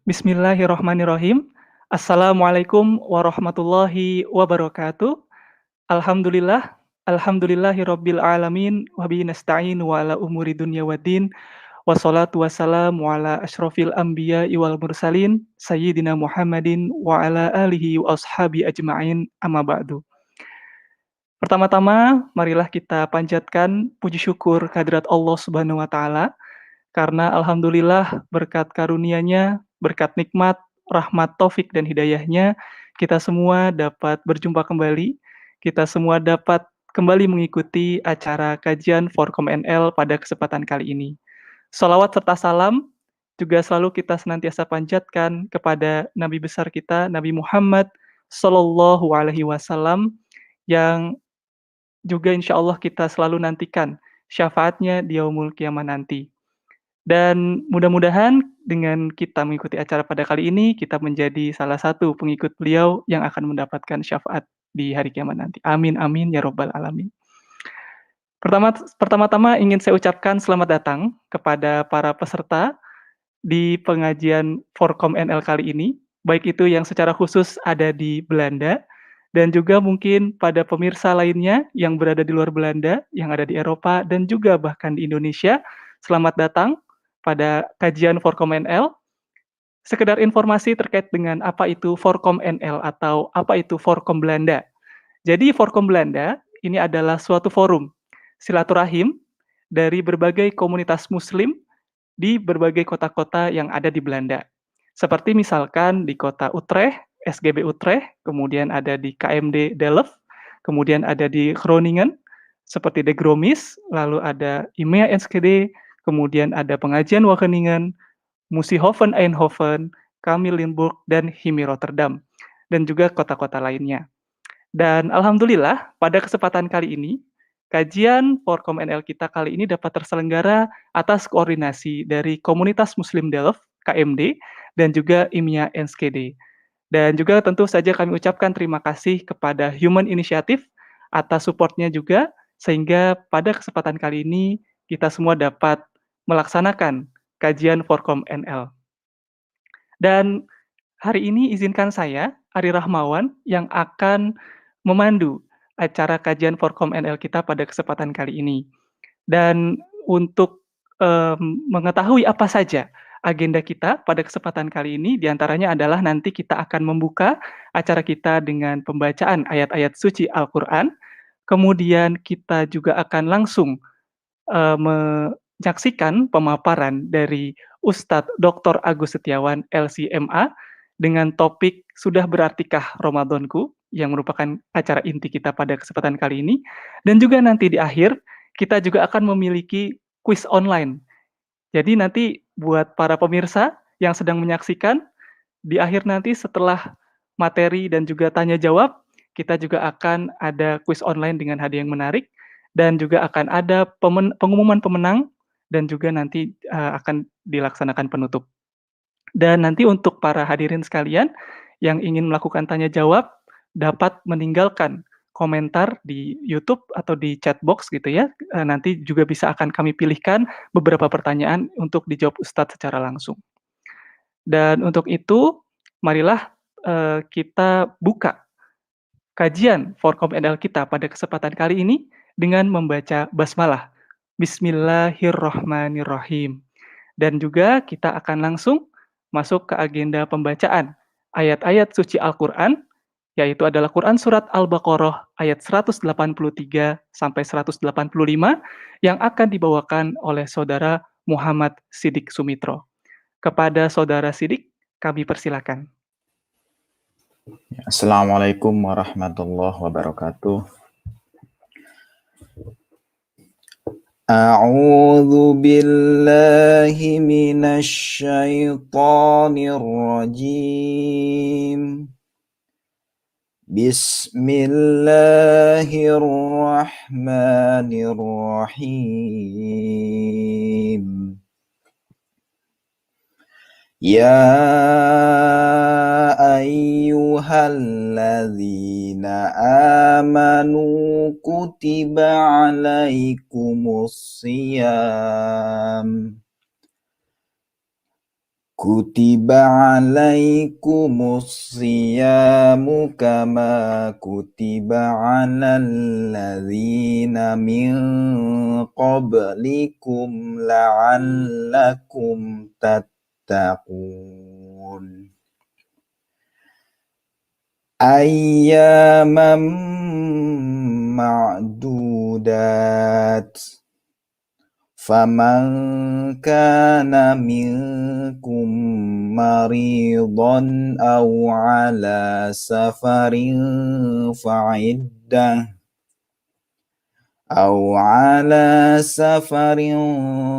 Bismillahirrahmanirrahim. Assalamualaikum warahmatullahi wabarakatuh. Alhamdulillah, alhamdulillahirabbil alamin wa bihi nasta'in wa ala umuri dunya waddin. Wassalatu wassalamu ala asyrofil anbiya'i wal mursalin sayyidina Muhammadin wa ala alihi wa ashabi ajma'in amma ba'du. Pertama-tama, marilah kita panjatkan puji syukur kehadirat Allah Subhanahu wa taala karena alhamdulillah berkat karunia-Nya, berkat nikmat, rahmat, taufik dan hidayah-Nya, kita semua dapat berjumpa kembali. Kita semua dapat kembali mengikuti acara kajian Forkom NL pada kesempatan kali ini. Salawat serta salam juga selalu kita senantiasa panjatkan kepada Nabi besar kita, Nabi Muhammad Sallallahu Alaihi Wasallam, yang juga insya Allah kita selalu nantikan syafaatnya di yaumul kiamah nanti. Dan mudah-mudahan dengan kita mengikuti acara pada kali ini, kita menjadi salah satu pengikut beliau yang akan mendapatkan syafaat di hari kiamat nanti. Amin amin ya robbal alamin. Pertama-tama ingin saya ucapkan selamat datang kepada para peserta di pengajian Forkom NL kali ini, baik itu yang secara khusus ada di Belanda, dan juga mungkin pada pemirsa lainnya yang berada di luar Belanda, yang ada di Eropa, dan juga bahkan di Indonesia. Selamat datang pada kajian Forkom NL. Sekedar informasi terkait dengan apa itu Forkom NL atau apa itu Forkom Belanda. Jadi Forkom Belanda ini adalah suatu forum silaturahim dari berbagai komunitas muslim di berbagai kota-kota yang ada di Belanda. Seperti misalkan di kota Utrecht, SGB Utrecht, kemudian ada di KMD Delft, kemudian ada di Groningen, seperti De Gromis, lalu ada IMEA Enschede, kemudian ada pengajian Wageningen, Musihoven Eindhoven, Camille Limburg, dan Himi Rotterdam, dan juga kota-kota lainnya. Dan alhamdulillah pada kesempatan kali ini, kajian Forkom NL kita kali ini dapat terselenggara atas koordinasi dari Komunitas Muslim Delft, KMD, dan juga IMIA Enschede. Dan juga tentu saja kami ucapkan terima kasih kepada Human Initiative atas supportnya juga, sehingga pada kesempatan kali ini kita semua dapat melaksanakan kajian Forkom NL. Dan hari ini izinkan saya, Ari Rahmawan, yang akan memandu acara kajian Forkom NL kita pada kesempatan kali ini. Dan untuk mengetahui apa saja agenda kita pada kesempatan kali ini, diantaranya adalah nanti kita akan membuka acara kita dengan pembacaan ayat-ayat suci Al-Quran, kemudian kita juga akan langsung menyaksikan pemaparan dari Ustadz Dr. Agus Setiawan, LCMA, dengan topik Sudah Berartikah Ramadanku, yang merupakan acara inti kita pada kesempatan kali ini. Dan juga nanti di akhir, kita juga akan memiliki kuis online. Jadi nanti buat para pemirsa yang sedang menyaksikan, di akhir nanti setelah materi dan juga tanya jawab, kita juga akan ada kuis online dengan hadiah yang menarik, dan juga akan ada pengumuman pemenang, dan juga nanti akan dilaksanakan penutup. Dan nanti untuk para hadirin sekalian yang ingin melakukan tanya jawab, dapat meninggalkan komentar di YouTube atau di chat box gitu ya. Nanti juga bisa akan kami pilihkan beberapa pertanyaan untuk dijawab Ustadz secara langsung. Dan untuk itu, marilah kita buka kajian Forkom NL kita pada kesempatan kali ini dengan membaca basmalah. Bismillahirrahmanirrahim. Dan juga kita akan langsung masuk ke agenda pembacaan ayat-ayat suci Al-Quran, yaitu adalah Quran Surat Al-Baqarah ayat 183 sampai 185 yang akan dibawakan oleh Saudara Muhammad Sidik Sumitro. Kepada Saudara Sidik, kami persilakan. Assalamualaikum warahmatullahi wabarakatuh. A'udzu billahi minasy syaithanir rajim. Bismillahirrahmanirrahim. Ya ayyuhalladzina amanu kutiba alaikumus shiyam Kutiba alaikumus siyamu kama kutiba alal ladzina min qablikum la'allakum tattaqun. Ayyaman ma'dudat. فمن كان منكم مريضا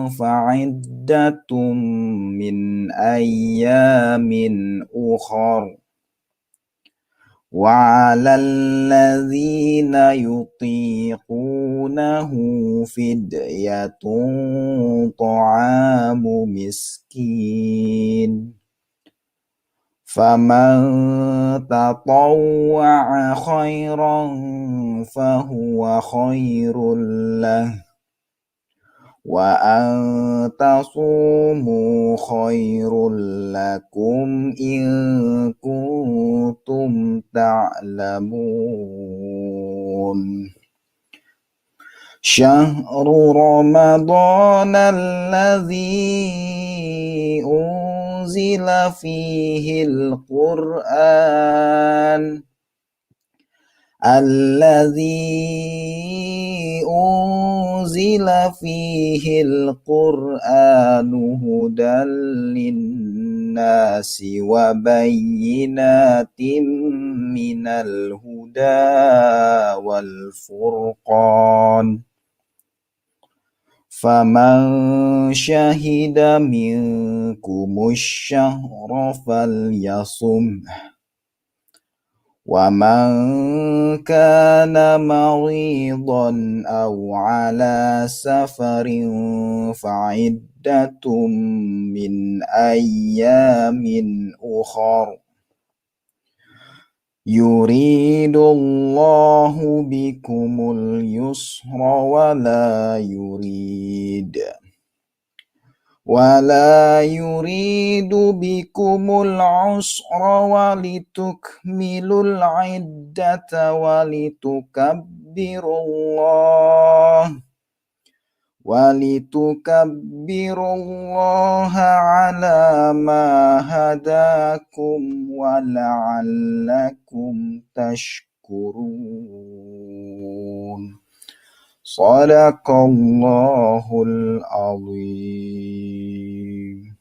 فعدة من أيام أخر وعلى الذين يطيقونه فدية طعام مسكين فمن تطوع خيرا فهو خير له وأن تصوموا خير لكم إن كنتم تعلمون شهر رمضان الذي أنزل فيه القرآن هدى للناس وبينات من الهدى والفرقان فمن شهد منكم الشهر فليصمه ومن كان مريضا أو على سفر فعدة من أيام أخر يريد الله بكم اليسر ولا يريد بكم العسر ولتكملوا العدة ولتكبروا الله على ما هداكم ولعلكم تشكرون. Sadaqallahul azim.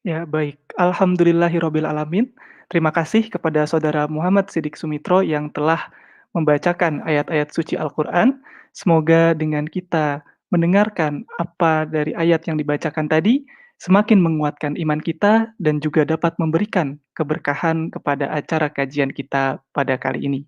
Ya, baik. Alhamdulillahirabbil alamin. Terima kasih kepada Saudara Muhammad Siddiq Sumitro yang telah membacakan ayat-ayat suci Al-Qur'an. Semoga dengan kita mendengarkan apa dari ayat yang dibacakan tadi, semakin menguatkan iman kita dan juga dapat memberikan keberkahan kepada acara kajian kita pada kali ini.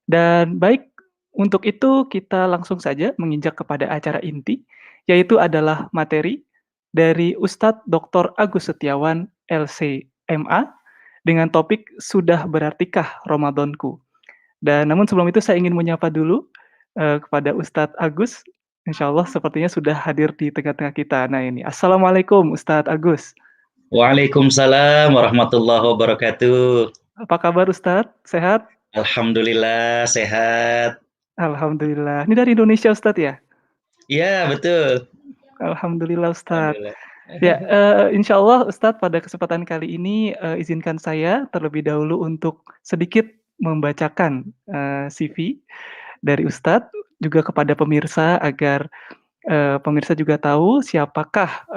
Dan baik, untuk itu kita langsung saja menginjak kepada acara inti, yaitu adalah materi dari Ustadz Dr. Agus Setiawan, LC.MA, dengan topik Sudah Berartikah Ramadanku? Dan namun sebelum itu saya ingin menyapa dulu kepada Ustadz Agus. Insya Allah sepertinya sudah hadir di tengah-tengah kita. Nah ini, Assalamualaikum Ustadz Agus. Waalaikumsalam warahmatullahi wabarakatuh. Apa kabar Ustadz? Sehat? Alhamdulillah sehat. Alhamdulillah. Ini dari Indonesia Ustadz ya? Iya betul. Alhamdulillah Ustadz. Alhamdulillah. Ya, insya Allah Ustadz pada kesempatan kali ini izinkan saya terlebih dahulu untuk sedikit membacakan CV dari Ustadz juga kepada pemirsa agar pemirsa juga tahu siapakah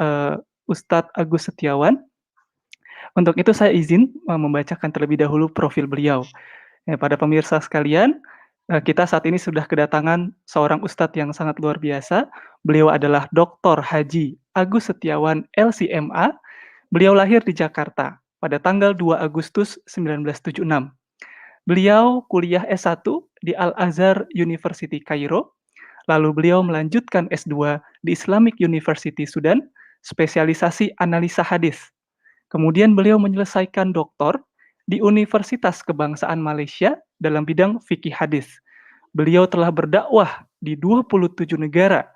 Ustadz Agus Setiawan. Untuk itu saya izin membacakan terlebih dahulu profil beliau. Ya, pada pemirsa sekalian, kita saat ini sudah kedatangan seorang Ustadz yang sangat luar biasa. Beliau adalah Dr. Haji Agus Setiawan, LC.MA. Beliau lahir di Jakarta pada tanggal 2 Agustus 1976. Beliau kuliah S1 di Al-Azhar University Kairo, lalu beliau melanjutkan S2 di Islamic University Sudan, spesialisasi analisa hadis. Kemudian beliau menyelesaikan doktor di Universitas Kebangsaan Malaysia dalam bidang fikih hadis. Beliau telah berdakwah di 27 negara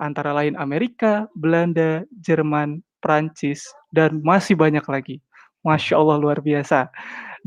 antara lain Amerika, Belanda, Jerman, Prancis, dan masih banyak lagi. Masya Allah luar biasa.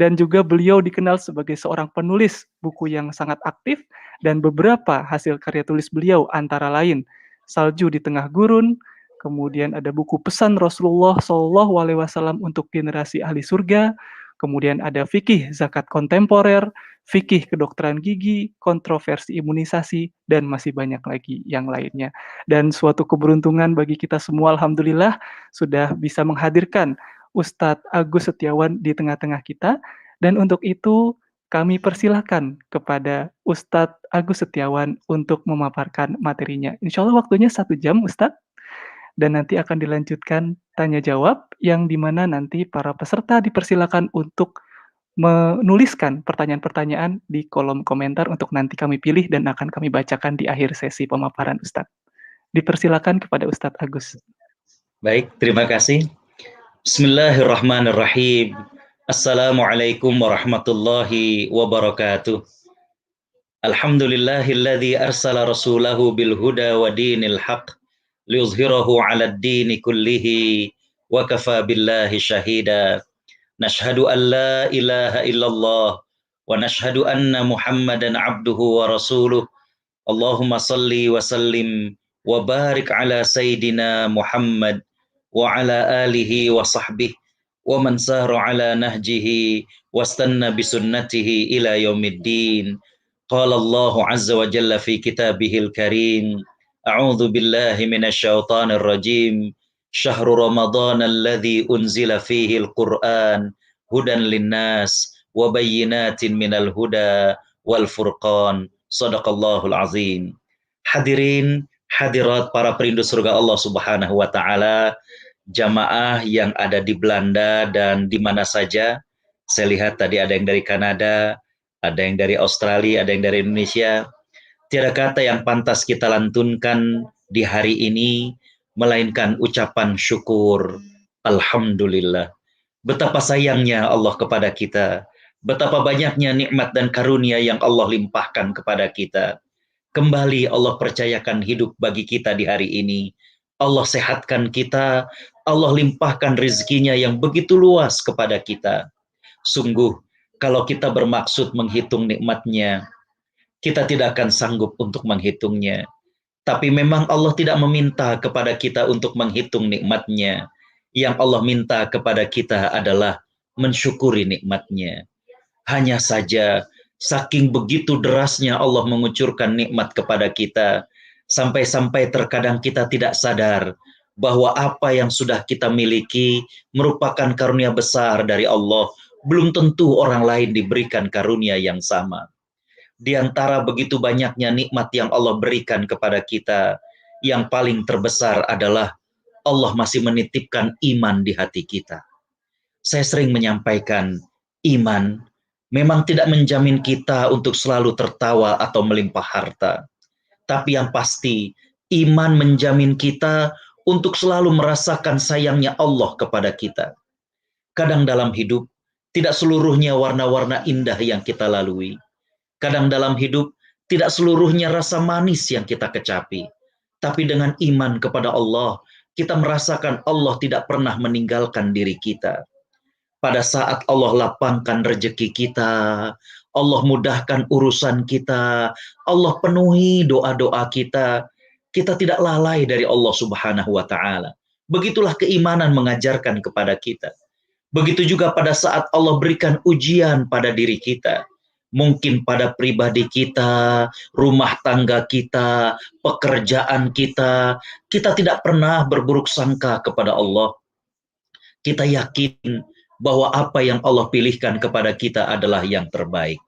Dan juga beliau dikenal sebagai seorang penulis buku yang sangat aktif dan beberapa hasil karya tulis beliau antara lain Salju di Tengah Gurun, kemudian ada buku Pesan Rasulullah SAW untuk generasi ahli surga, kemudian ada fikih zakat kontemporer, fikih kedokteran gigi, kontroversi imunisasi, dan masih banyak lagi yang lainnya. Dan suatu keberuntungan bagi kita semua, alhamdulillah, sudah bisa menghadirkan Ustadz Agus Setiawan di tengah-tengah kita, dan untuk itu kami persilahkan kepada Ustadz Agus Setiawan untuk memaparkan materinya. Insya Allah waktunya 1 jam, Ustadz, dan nanti akan dilanjutkan tanya jawab, yang dimana nanti para peserta dipersilakan untuk menuliskan pertanyaan-pertanyaan di kolom komentar untuk nanti kami pilih dan akan kami bacakan di akhir sesi pemaparan Ustadz. Dipersilakan kepada Ustadz Agus. Baik, terima kasih. Bismillahirrahmanirrahim. Assalamualaikum warahmatullahi wabarakatuh. Alhamdulillahilladzi arsala rasulahu bil huda wa dinil haq liyuzhirahu 'alad dini kullihi wa kafa billahi syahida. Nashhadu an la ilaha illallah wa nashhadu anna Muhammadan abduhu wa rasuluh. Allahumma salli wa sallim wa barik ala sayyidina Muhammad wa ala alihi wa sahbihi wa man sara ala nahjihi wastanna bisunnatihi ila yaumiddin. Qala Allahu azza wa jalla fi kitabihil karim, a'udzu billahi minasyaitonir rajim, syahrul ramadan alladzi unzila fihi al-Qur'an hudan linnas wa bayyinatin minal huda wal furqan. Shadaqallahul azim. Hadirin hadirat para perindu surga Allah Subhanahu wa taala, jamaah yang ada di Belanda dan di mana saja. Saya lihat tadi ada yang dari Kanada, ada yang dari Australia, ada yang dari Indonesia. Tiada kata yang pantas kita lantunkan di hari ini melainkan ucapan syukur. Alhamdulillah. Betapa sayangnya Allah kepada kita. Betapa banyaknya nikmat dan karunia yang Allah limpahkan kepada kita. Kembali Allah percayakan hidup bagi kita di hari ini. Allah sehatkan kita, Allah limpahkan rezekinya yang begitu luas kepada kita. Sungguh, kalau kita bermaksud menghitung nikmatnya, kita tidak akan sanggup untuk menghitungnya. Tapi memang Allah tidak meminta kepada kita untuk menghitung nikmatnya. Yang Allah minta kepada kita adalah mensyukuri nikmatnya. Hanya saja, saking begitu derasnya Allah mengucurkan nikmat kepada kita, sampai-sampai terkadang kita tidak sadar bahwa apa yang sudah kita miliki merupakan karunia besar dari Allah. Belum tentu orang lain diberikan karunia yang sama. Di antara begitu banyaknya nikmat yang Allah berikan kepada kita, yang paling terbesar adalah Allah masih menitipkan iman di hati kita. Saya sering menyampaikan, iman memang tidak menjamin kita untuk selalu tertawa atau melimpah harta. Tapi yang pasti, iman menjamin kita untuk selalu merasakan sayangnya Allah kepada kita. Kadang dalam hidup, tidak seluruhnya warna-warna indah yang kita lalui. Kadang dalam hidup, tidak seluruhnya rasa manis yang kita kecapi. Tapi dengan iman kepada Allah, kita merasakan Allah tidak pernah meninggalkan diri kita. Pada saat Allah lapangkan rezeki kita, Allah mudahkan urusan kita, Allah penuhi doa-doa kita, kita tidak lalai dari Allah Subhanahu wa taala. Begitulah keimanan mengajarkan kepada kita. Begitu juga pada saat Allah berikan ujian pada diri kita. Mungkin pada pribadi kita, rumah tangga kita, pekerjaan kita, kita tidak pernah berburuk sangka kepada Allah. Kita yakin bahwa apa yang Allah pilihkan kepada kita adalah yang terbaik.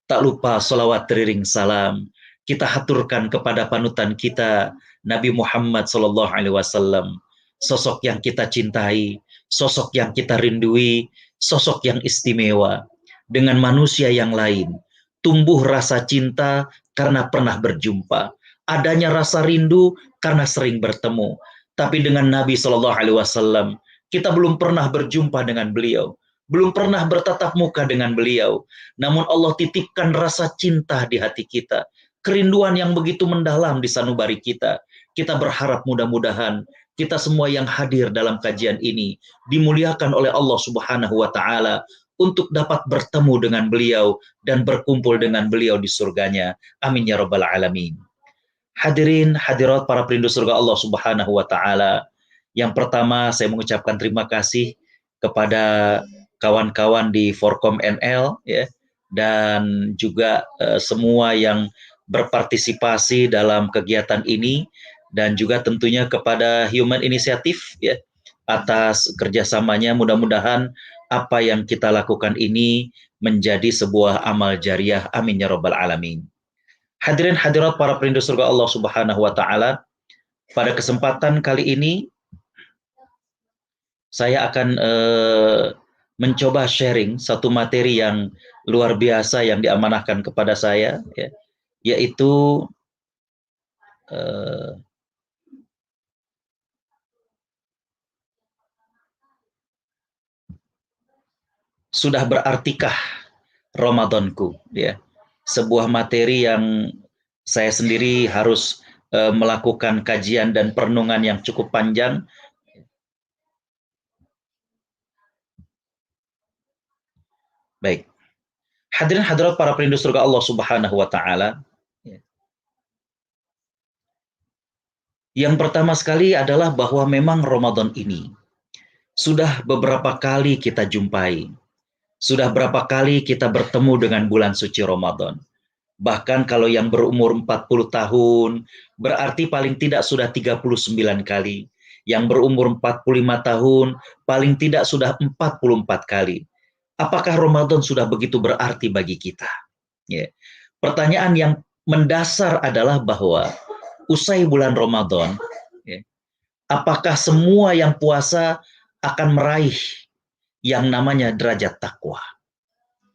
Tak lupa salawat teriring salam kita haturkan kepada panutan kita, Nabi Muhammad SAW, sosok yang kita cintai, sosok yang kita rindui, sosok yang istimewa. Dengan manusia yang lain, tumbuh rasa cinta karena pernah berjumpa, adanya rasa rindu karena sering bertemu. Tapi dengan Nabi SAW, kita belum pernah berjumpa dengan beliau, belum pernah bertatap muka dengan beliau. Namun Allah titipkan rasa cinta di hati kita. kerinduan yang begitu mendalam di sanubari kita. Kita berharap mudah-mudahan kita semua yang hadir dalam kajian ini dimuliakan oleh Allah Subhanahu wa taala untuk dapat bertemu dengan beliau dan berkumpul dengan beliau di surganya. Amin ya rabbal alamin. Hadirin hadirat para perindu surga Allah Subhanahu wa taala. Yang pertama saya mengucapkan terima kasih kepada kawan-kawan di Forkom NL ya, dan juga semua yang berpartisipasi dalam kegiatan ini, dan juga tentunya kepada Human Initiative ya atas kerjasamanya. Mudah-mudahan apa yang kita lakukan ini menjadi sebuah amal jariah. Amin ya rabbal alamin. Hadirin hadirat para perindu surga Allah Subhanahu wa taala, pada kesempatan kali ini saya akan mencoba sharing satu materi yang luar biasa yang diamanahkan kepada saya ya, yaitu sudah berartikah Ramadanku ya. Sebuah materi yang saya sendiri harus melakukan kajian dan perenungan yang cukup panjang. Baik. Hadirin hadirat para perindu surga Allah Subhanahu wa taala. Yang pertama sekali adalah bahwa memang Ramadan ini sudah beberapa kali kita jumpai. Sudah berapa kali kita bertemu dengan bulan suci Ramadan. Bahkan kalau yang berumur 40 tahun, berarti paling tidak sudah 39 kali. Yang berumur 45 tahun, paling tidak sudah 44 kali. Apakah Ramadan sudah begitu berarti bagi kita? Ya. Pertanyaan yang mendasar adalah bahwa usai bulan Ramadan, ya, apakah semua yang puasa akan meraih yang namanya derajat takwa?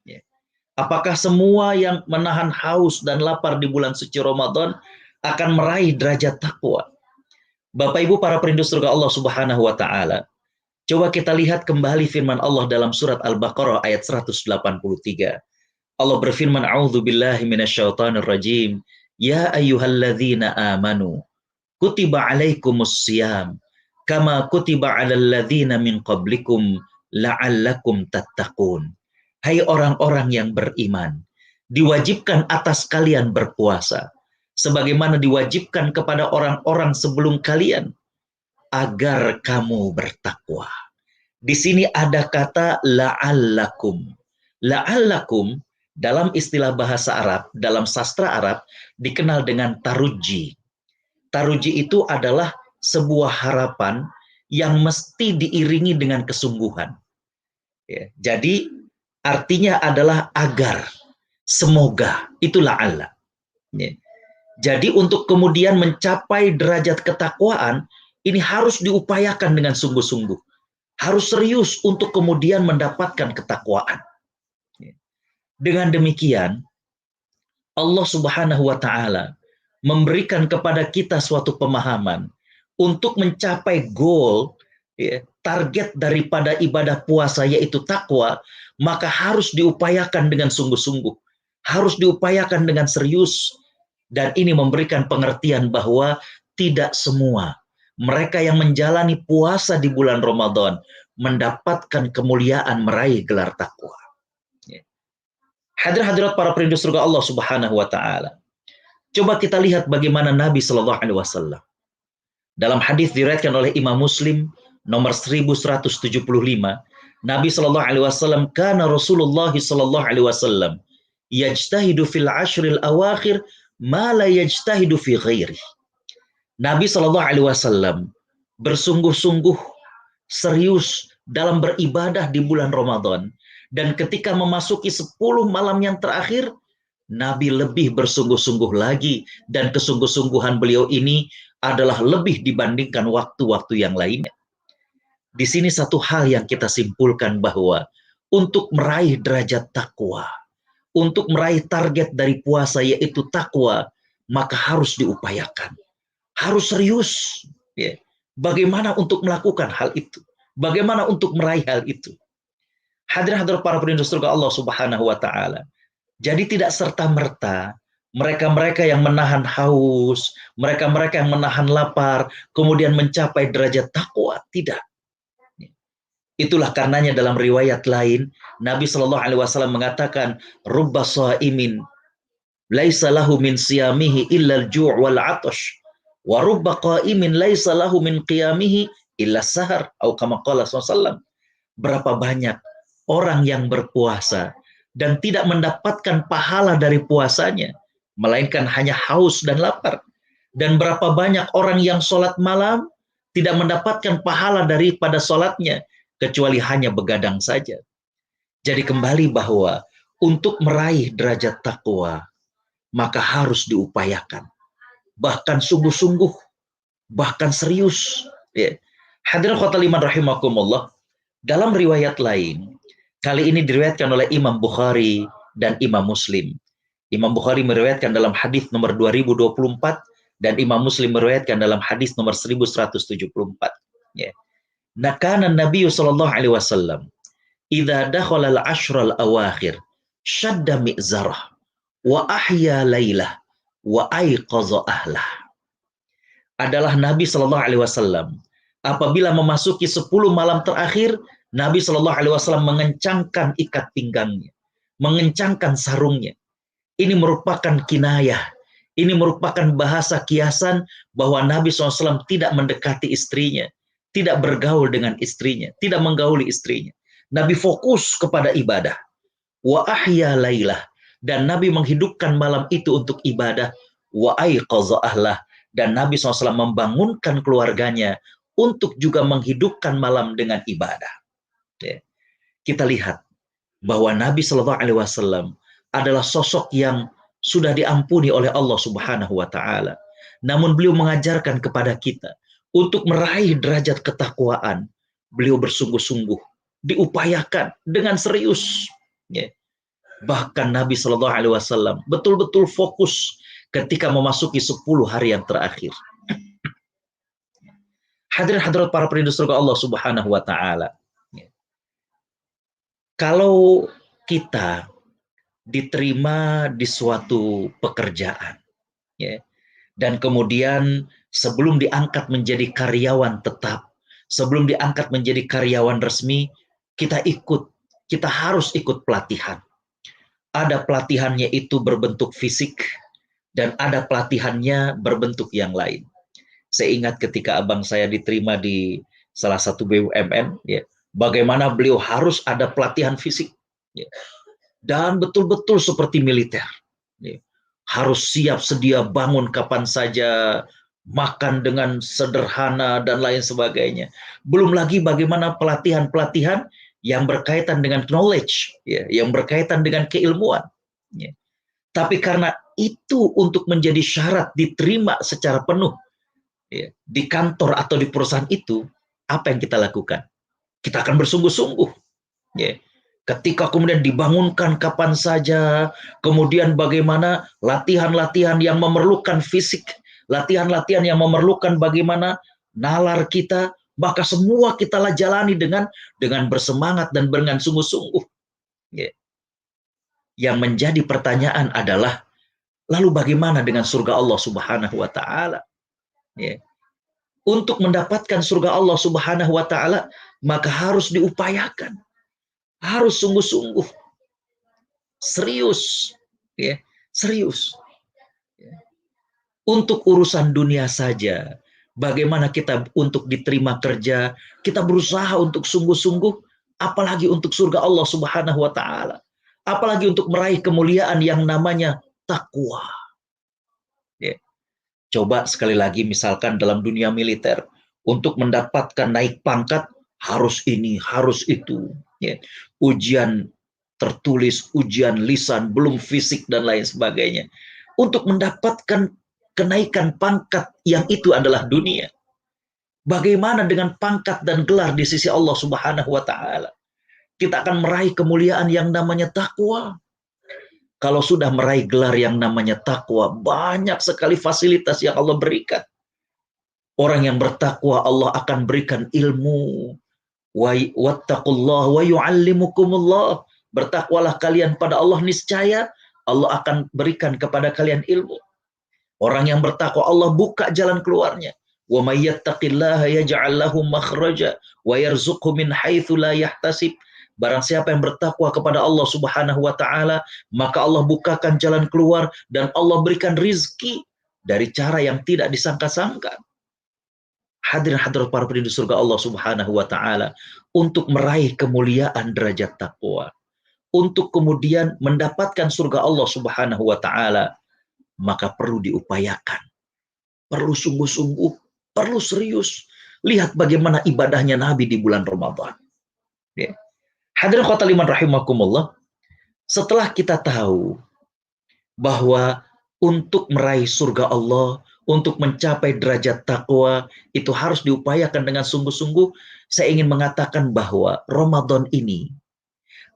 Ya. Apakah semua yang menahan haus dan lapar di bulan suci Ramadan akan meraih derajat takwa? Bapak Ibu para perindu surga Allah Subhanahu wa taala, coba kita lihat kembali firman Allah dalam surat Al-Baqarah ayat 183. Allah berfirman, "A'udzubillahi minasyaitonir rajim. Ya ayyuhalladzina amanu, kutiba 'alaikumus syiyam, kama kutiba 'alal ladzina min qablikum la'allakum tattaqun." Hai orang-orang yang beriman, diwajibkan atas kalian berpuasa sebagaimana diwajibkan kepada orang-orang sebelum kalian agar kamu bertakwa. Di sini ada kata la'allakum. La'allakum dalam istilah bahasa Arab, dalam sastra Arab dikenal dengan taruji. Taruji itu adalah sebuah harapan yang mesti diiringi dengan kesungguhan. Ya, jadi artinya adalah agar, semoga, itu la'alla. Ya. Jadi untuk kemudian mencapai derajat ketakwaan, ini harus diupayakan dengan sungguh-sungguh. Harus serius untuk kemudian mendapatkan ketakwaan. Dengan demikian, Allah Subhanahu wa taala memberikan kepada kita suatu pemahaman untuk mencapai goal, ya, target daripada ibadah puasa yaitu takwa, maka harus diupayakan dengan sungguh-sungguh. Harus diupayakan dengan serius. Dan ini memberikan pengertian bahwa tidak semua mereka yang menjalani puasa di bulan Ramadan mendapatkan kemuliaan meraih gelar takwa. Hadirat para perindu surga Allah Subhanahu wa taala. Coba kita lihat bagaimana Nabi Shallallahu alaihi wasallam. Dalam hadis diriwayatkan oleh Imam Muslim nomor 1175, Nabi Shallallahu alaihi wasallam, kana Rasulullah Shallallahu alaihi wasallam yajtahidu fil ashril awakhir ma la yajtahidu fi ghairi. Nabi Shallallahu alaihi wasallam bersungguh-sungguh serius dalam beribadah di bulan Ramadan, dan ketika memasuki 10 malam yang terakhir, Nabi lebih bersungguh-sungguh lagi, dan kesungguh-sungguhan beliau ini adalah lebih dibandingkan waktu-waktu yang lainnya. Di sini satu hal yang kita simpulkan bahwa untuk meraih derajat takwa, untuk meraih target dari puasa yaitu takwa, maka harus diupayakan. Harus serius. Ya. Bagaimana untuk melakukan hal itu? Bagaimana untuk meraih hal itu? Hadirin hadirat para perindu surga Allah Subhanahu wa taala. Jadi tidak serta-merta Mereka-mereka yang menahan haus, mereka-mereka yang menahan lapar, kemudian mencapai derajat takwa. Tidak. Itulah karenanya dalam riwayat lain, Nabi Shallallahu Alaihi Wasallam mengatakan, "Rubba shaimin, laisa lahu min siyamihi illa al-ju' wal 'atash, wa rubba qa'imin laisa lahu min qiyamihi illa sahar." Atau kama qala sallallahu. Berapa banyak orang yang berpuasa dan tidak mendapatkan pahala dari puasanya, melainkan hanya haus dan lapar. Dan berapa banyak orang yang sholat malam tidak mendapatkan pahala daripada sholatnya, kecuali hanya begadang saja. Jadi kembali bahwa untuk meraih derajat takwa, maka harus diupayakan. Bahkan sungguh-sungguh, bahkan serius. Ya. Hadirin khotul iman rahimakumullah, dalam riwayat lain, kali ini diriwayatkan oleh Imam Bukhari dan Imam Muslim. Imam Bukhari meriwayatkan dalam hadis nomor 2024 dan Imam Muslim meriwayatkan dalam hadis nomor 1174. Ya. Nakana Nabi sallallahu alaihi wasallam idza dakhala al-ashra al-awakhir shadda mi'zarah wa ahya lailah wa aiqadha ahlah. Adalah Nabi sallallahu alaihi wasallam apabila memasuki 10 malam terakhir, Nabi sallallahu alaihi wasallam mengencangkan ikat pinggangnya, mengencangkan sarungnya. Ini merupakan kinayah, ini merupakan bahasa kiasan bahwa Nabi SAW tidak mendekati istrinya, tidak bergaul dengan istrinya, tidak menggauli istrinya. Nabi fokus kepada ibadah. Wa ahya lailah, dan Nabi menghidupkan malam itu untuk ibadah. Wa aiqadha ahlah, dan Nabi SAW membangunkan keluarganya untuk juga menghidupkan malam dengan ibadah. Ya. Kita lihat bahwa Nabi SAW adalah sosok yang sudah diampuni oleh Allah Subhanahu wa taala. Namun beliau mengajarkan kepada kita untuk meraih derajat ketakwaan, beliau bersungguh-sungguh, diupayakan dengan serius. Ya. Bahkan Nabi Shallallahu Alaihi Wasallam betul-betul fokus ketika memasuki 10 hari yang terakhir. Hadirin hadirat para perindu surga Allah Subhanahu wa taala. Ya. Kalau kita diterima di suatu pekerjaan, ya, dan kemudian sebelum diangkat menjadi karyawan tetap, sebelum diangkat menjadi karyawan resmi, kita harus ikut pelatihan. Ada pelatihannya itu berbentuk fisik dan ada pelatihannya berbentuk yang lain. Saya ingat ketika abang saya diterima di salah satu BUMN, ya, bagaimana beliau harus ada pelatihan fisik, ya, dan betul-betul seperti militer, ya. Harus siap sedia bangun kapan saja, makan dengan sederhana dan lain sebagainya. Belum lagi bagaimana pelatihan-pelatihan yang berkaitan dengan knowledge, ya, yang berkaitan dengan keilmuan. Ya. Tapi karena itu untuk menjadi syarat diterima secara penuh, ya, di kantor atau di perusahaan itu, apa yang kita lakukan? Kita akan bersungguh-sungguh. Ya. Ketika kemudian dibangunkan kapan saja, kemudian bagaimana latihan-latihan yang memerlukan fisik, latihan-latihan yang memerlukan bagaimana nalar kita, maka semua kita jalani dengan bersemangat dan dengan sungguh-sungguh. Ya. Yang menjadi pertanyaan adalah, lalu bagaimana dengan surga Allah Subhanahu wa taala? Ya. Untuk mendapatkan surga Allah Subhanahu wa taala, maka harus diupayakan. Harus sungguh-sungguh, serius, ya, serius. Ya. Untuk urusan dunia saja, bagaimana kita untuk diterima kerja, kita berusaha untuk sungguh-sungguh, apalagi untuk surga Allah Subhanahu wa taala, apalagi untuk meraih kemuliaan yang namanya takwa. Ya. Coba sekali lagi misalkan dalam dunia militer, untuk mendapatkan naik pangkat harus ini, harus itu. Ya. Ujian tertulis, ujian lisan, belum fisik dan lain sebagainya. Untuk mendapatkan kenaikan pangkat yang itu adalah dunia. Bagaimana dengan pangkat dan gelar di sisi Allah Subhanahu wa taala? Kita akan meraih kemuliaan yang namanya takwa. Kalau sudah meraih gelar yang namanya takwa, banyak sekali fasilitas yang Allah berikan. Orang yang bertakwa Allah akan berikan ilmu. Wattaqullah wa yu'allimukumullah. Bertakwalah kalian pada Allah, niscaya Allah akan berikan kepada kalian ilmu. Orang yang bertakwa Allah buka jalan keluarnya. Wa may yattaqillaha yaj'al lahu makhraja wa yarzuqhu min haitsu la yahtasib. Barang siapa yang bertakwa kepada Allah Subhanahu wa taala, maka Allah bukakan jalan keluar dan Allah berikan rizki dari cara yang tidak disangka-sangka. Hadirin hadirat para penduduk surga Allah Subhanahu wa taala, untuk meraih kemuliaan derajat takwa, untuk kemudian mendapatkan surga Allah Subhanahu wa taala, maka perlu diupayakan, perlu sungguh-sungguh, perlu serius. Lihat bagaimana ibadahnya Nabi di bulan Ramadan. Ya. Hadirin khotal iman rahimakumullah, setelah kita tahu bahwa untuk meraih surga Allah, untuk mencapai derajat takwa, itu harus diupayakan dengan sungguh-sungguh, saya ingin mengatakan bahwa Ramadan ini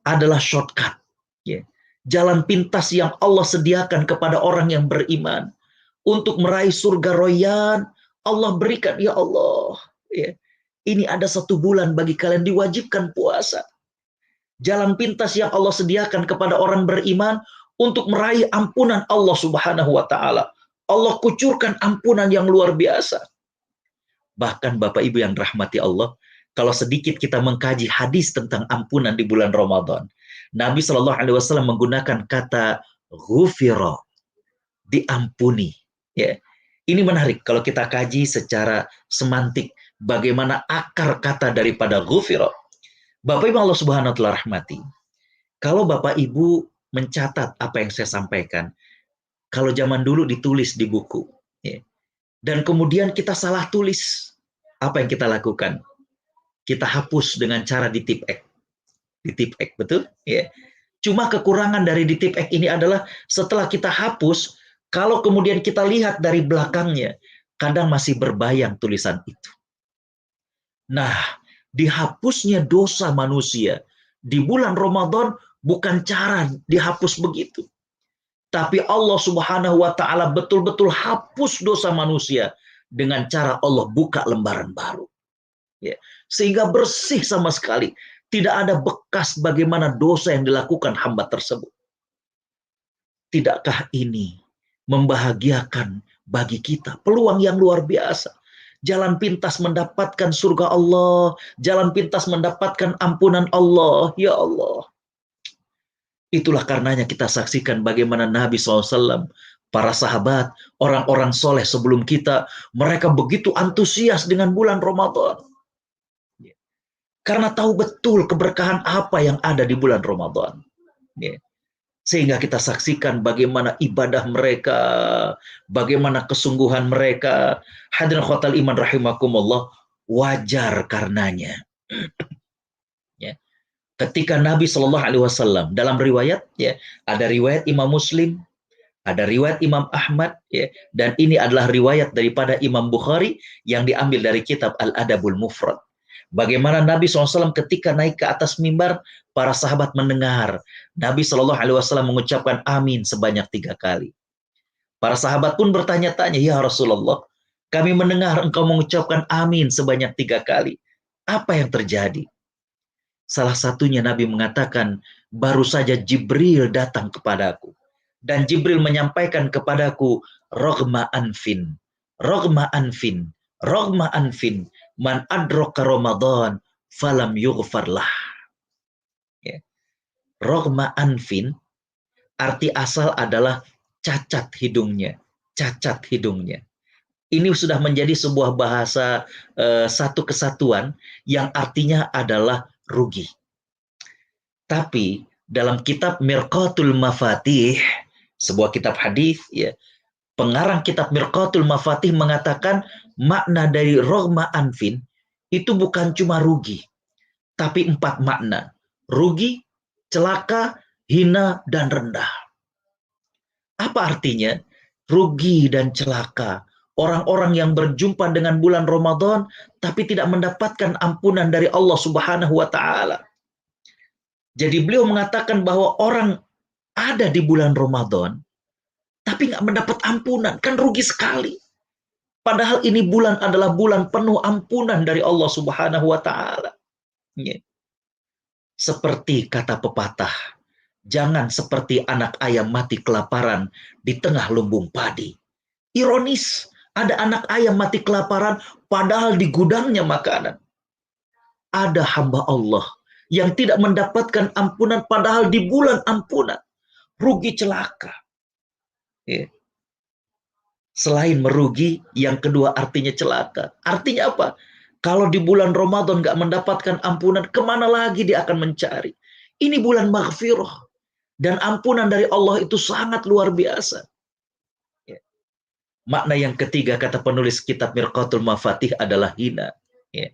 adalah shortcut. Ya. Jalan pintas yang Allah sediakan kepada orang yang beriman. Untuk meraih surga royan, Allah berikan, ya Allah. Ya. Ini ada 1 bulan bagi kalian diwajibkan puasa. Jalan pintas yang Allah sediakan kepada orang beriman untuk meraih ampunan Allah Subhanahu wa taala. Allah kucurkan ampunan yang luar biasa. Bahkan Bapak Ibu yang rahmati Allah, kalau sedikit kita mengkaji hadis tentang ampunan di bulan Ramadan, Nabi Shallallahu alaihi wasallam menggunakan kata ghufira, diampuni. Ya. Ini menarik kalau kita kaji secara semantik bagaimana akar kata daripada ghufira. Bapak Ibu Allah Subhanahu wa taala rahmati. Kalau Bapak Ibu mencatat apa yang saya sampaikan, kalau zaman dulu ditulis di buku, ya, dan kemudian kita salah tulis, apa yang kita lakukan? Kita hapus dengan cara ditipek. Ditipek, betul? Ya. Cuma kekurangan dari ditipek ini adalah setelah kita hapus, kalau kemudian kita lihat dari belakangnya, kadang masih berbayang tulisan itu. Nah, dihapusnya dosa manusia di bulan Ramadan bukan cara dihapus begitu. Tapi Allah Subhanahu wa taala betul-betul hapus dosa manusia dengan cara Allah buka lembaran baru. Ya. Sehingga bersih sama sekali. Tidak ada bekas bagaimana dosa yang dilakukan hamba tersebut. Tidakkah ini membahagiakan bagi kita peluang yang luar biasa? Jalan pintas mendapatkan surga Allah, jalan pintas mendapatkan ampunan Allah. Ya Allah. Itulah karenanya kita saksikan bagaimana Nabi SAW, para sahabat, orang-orang soleh sebelum kita, mereka begitu antusias dengan bulan Ramadan. Karena tahu betul keberkahan apa yang ada di bulan Ramadan. Sehingga kita saksikan bagaimana ibadah mereka, bagaimana kesungguhan mereka. Hadirin khotal iman rahimakumullah, wajar karenanya. Ya. Ketika Nabi Shallallahu alaihi wasallam dalam riwayat, ya, ada riwayat Imam Muslim, ada riwayat Imam Ahmad, ya, dan ini adalah riwayat daripada Imam Bukhari yang diambil dari kitab Al-Adabul Mufrad. Bagaimana Nabi SAW ketika naik ke atas mimbar, para sahabat mendengar Nabi SAW mengucapkan amin sebanyak 3 kali. Para sahabat pun bertanya-tanya, ya Rasulullah, kami mendengar engkau mengucapkan amin sebanyak 3 kali. Apa yang terjadi? Salah satunya Nabi mengatakan, baru saja Jibril datang kepadaku. Dan Jibril menyampaikan kepadaku, Rogma anfin, Rogma anfin, Rogma anfin, man adroka Ramadan falam yughfarlah. Ya. Rogma anfin, arti asal adalah cacat hidungnya. Cacat hidungnya. Ini sudah menjadi sebuah bahasa satu kesatuan yang artinya adalah rugi. Tapi dalam kitab Mirqatul Mafatih, sebuah kitab hadis, ya, pengarang kitab Mirqatul Mafatih mengatakan makna dari rogma anfin itu bukan cuma rugi, tapi 4 makna. Rugi, celaka, hina, dan rendah. Apa artinya? Rugi dan celaka. Orang-orang yang berjumpa dengan bulan Ramadan tapi tidak mendapatkan ampunan dari Allah Subhanahu wa taala. Jadi beliau mengatakan bahwa orang ada di bulan Ramadan tapi nggak mendapat ampunan, kan rugi sekali. Padahal ini bulan adalah bulan penuh ampunan dari Allah Subhanahu wa taala. Seperti kata pepatah, Jangan seperti anak ayam mati kelaparan di tengah lumbung padi. Ironis, ada anak ayam mati kelaparan padahal di gudangnya makanan. Ada hamba Allah yang tidak mendapatkan ampunan padahal di bulan ampunan. Rugi celaka. Ya. Selain merugi, yang kedua artinya celaka. Artinya apa? Kalau di bulan Ramadan nggak mendapatkan ampunan, kemana lagi dia akan mencari? Ini bulan maghfirah. Dan ampunan dari Allah itu sangat luar biasa. Ya. Makna yang ketiga, kata penulis kitab Mirqatul Mafatih, adalah hina. Ya.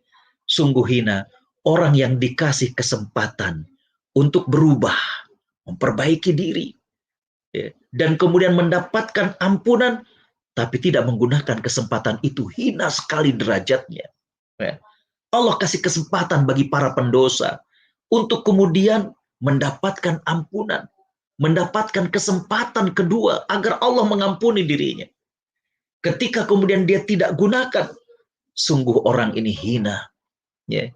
Sungguh hina orang yang dikasih kesempatan untuk berubah, memperbaiki diri, ya, dan kemudian mendapatkan ampunan, tapi tidak menggunakan kesempatan itu. Hina sekali derajatnya. Ya. Allah kasih kesempatan bagi para pendosa untuk kemudian mendapatkan ampunan, mendapatkan kesempatan kedua agar Allah mengampuni dirinya. Ketika kemudian dia tidak gunakan, sungguh orang ini hina. Ya.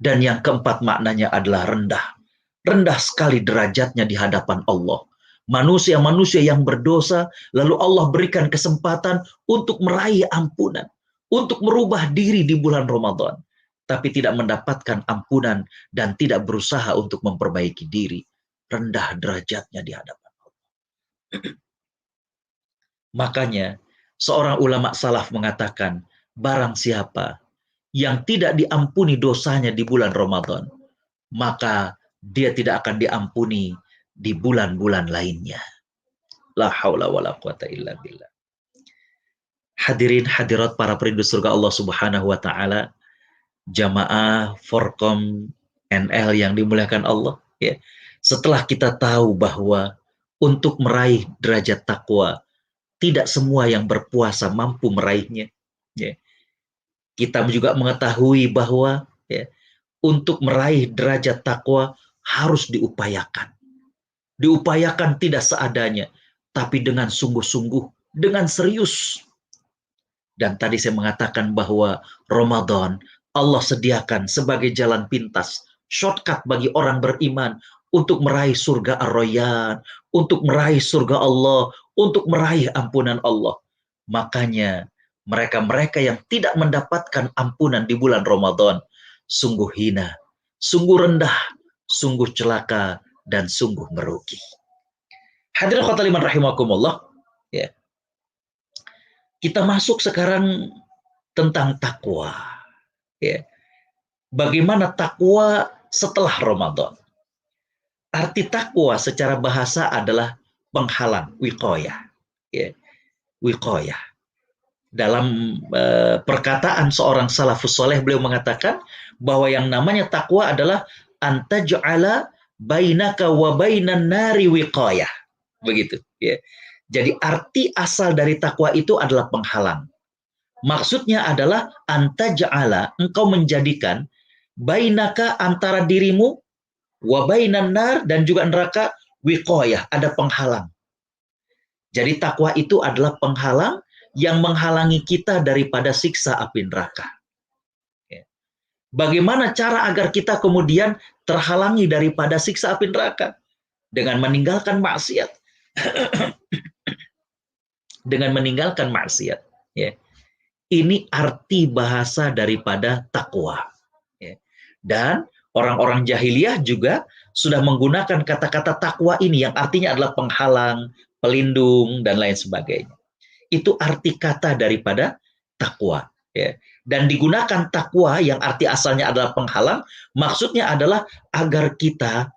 Dan yang keempat maknanya adalah rendah. Rendah sekali derajatnya di hadapan Allah. Manusia-manusia yang berdosa, lalu Allah berikan kesempatan untuk meraih ampunan, untuk merubah diri di bulan Ramadan, tapi tidak mendapatkan ampunan dan tidak berusaha untuk memperbaiki diri. Rendah derajatnya di hadapan Allah. Makanya seorang ulama salaf mengatakan, barang siapa yang tidak diampuni dosanya di bulan Ramadan, maka dia tidak akan diampuni di bulan-bulan lainnya. La haula wala quwata illa billah. Hadirin hadirat para perindu surga Allah Subhanahu wa taala, jamaah Forkom NL yang dimuliakan Allah, ya. Setelah kita tahu bahwa untuk meraih derajat takwa tidak semua yang berpuasa mampu meraihnya, ya. Kita juga mengetahui bahwa, ya, untuk meraih derajat takwa harus diupayakan. Diupayakan tidak seadanya, tapi dengan sungguh-sungguh, dengan serius. Dan tadi saya mengatakan bahwa Ramadan Allah sediakan sebagai jalan pintas, shortcut bagi orang beriman untuk meraih surga Ar-Rayyan, untuk meraih surga Allah, untuk meraih ampunan Allah. Makanya mereka-mereka yang tidak mendapatkan ampunan di bulan Ramadan sungguh hina, sungguh rendah, sungguh celaka, dan sungguh merugi. Hadirin khotaliman rahimakumullah, ya. Kita masuk sekarang tentang takwa, ya. Bagaimana takwa setelah Ramadan? Arti takwa secara bahasa adalah penghalang, wiqayah, ya. Wiqayah. Dalam perkataan seorang salafus soleh, beliau mengatakan bahwa yang namanya takwa adalah antaj'ala bainaka wa bainan nari wiqayah. Begitu, ya. Jadi arti asal dari takwa itu adalah penghalang. Maksudnya adalah antaj'ala, engkau menjadikan bainaka antara dirimu wa bainan nar dan juga neraka wiqayah, ada penghalang. Jadi takwa itu adalah penghalang yang menghalangi kita daripada siksa api neraka. Bagaimana cara agar kita kemudian terhalangi daripada siksa api neraka? Dengan meninggalkan maksiat. Dengan meninggalkan maksiat. Ya. Ini arti bahasa daripada takwa. Ya. Dan orang-orang jahiliyah juga sudah menggunakan kata-kata takwa ini yang artinya adalah penghalang, pelindung, dan lain sebagainya. Itu arti kata daripada takwa, ya. Dan digunakan takwa yang arti asalnya adalah penghalang, maksudnya adalah agar kita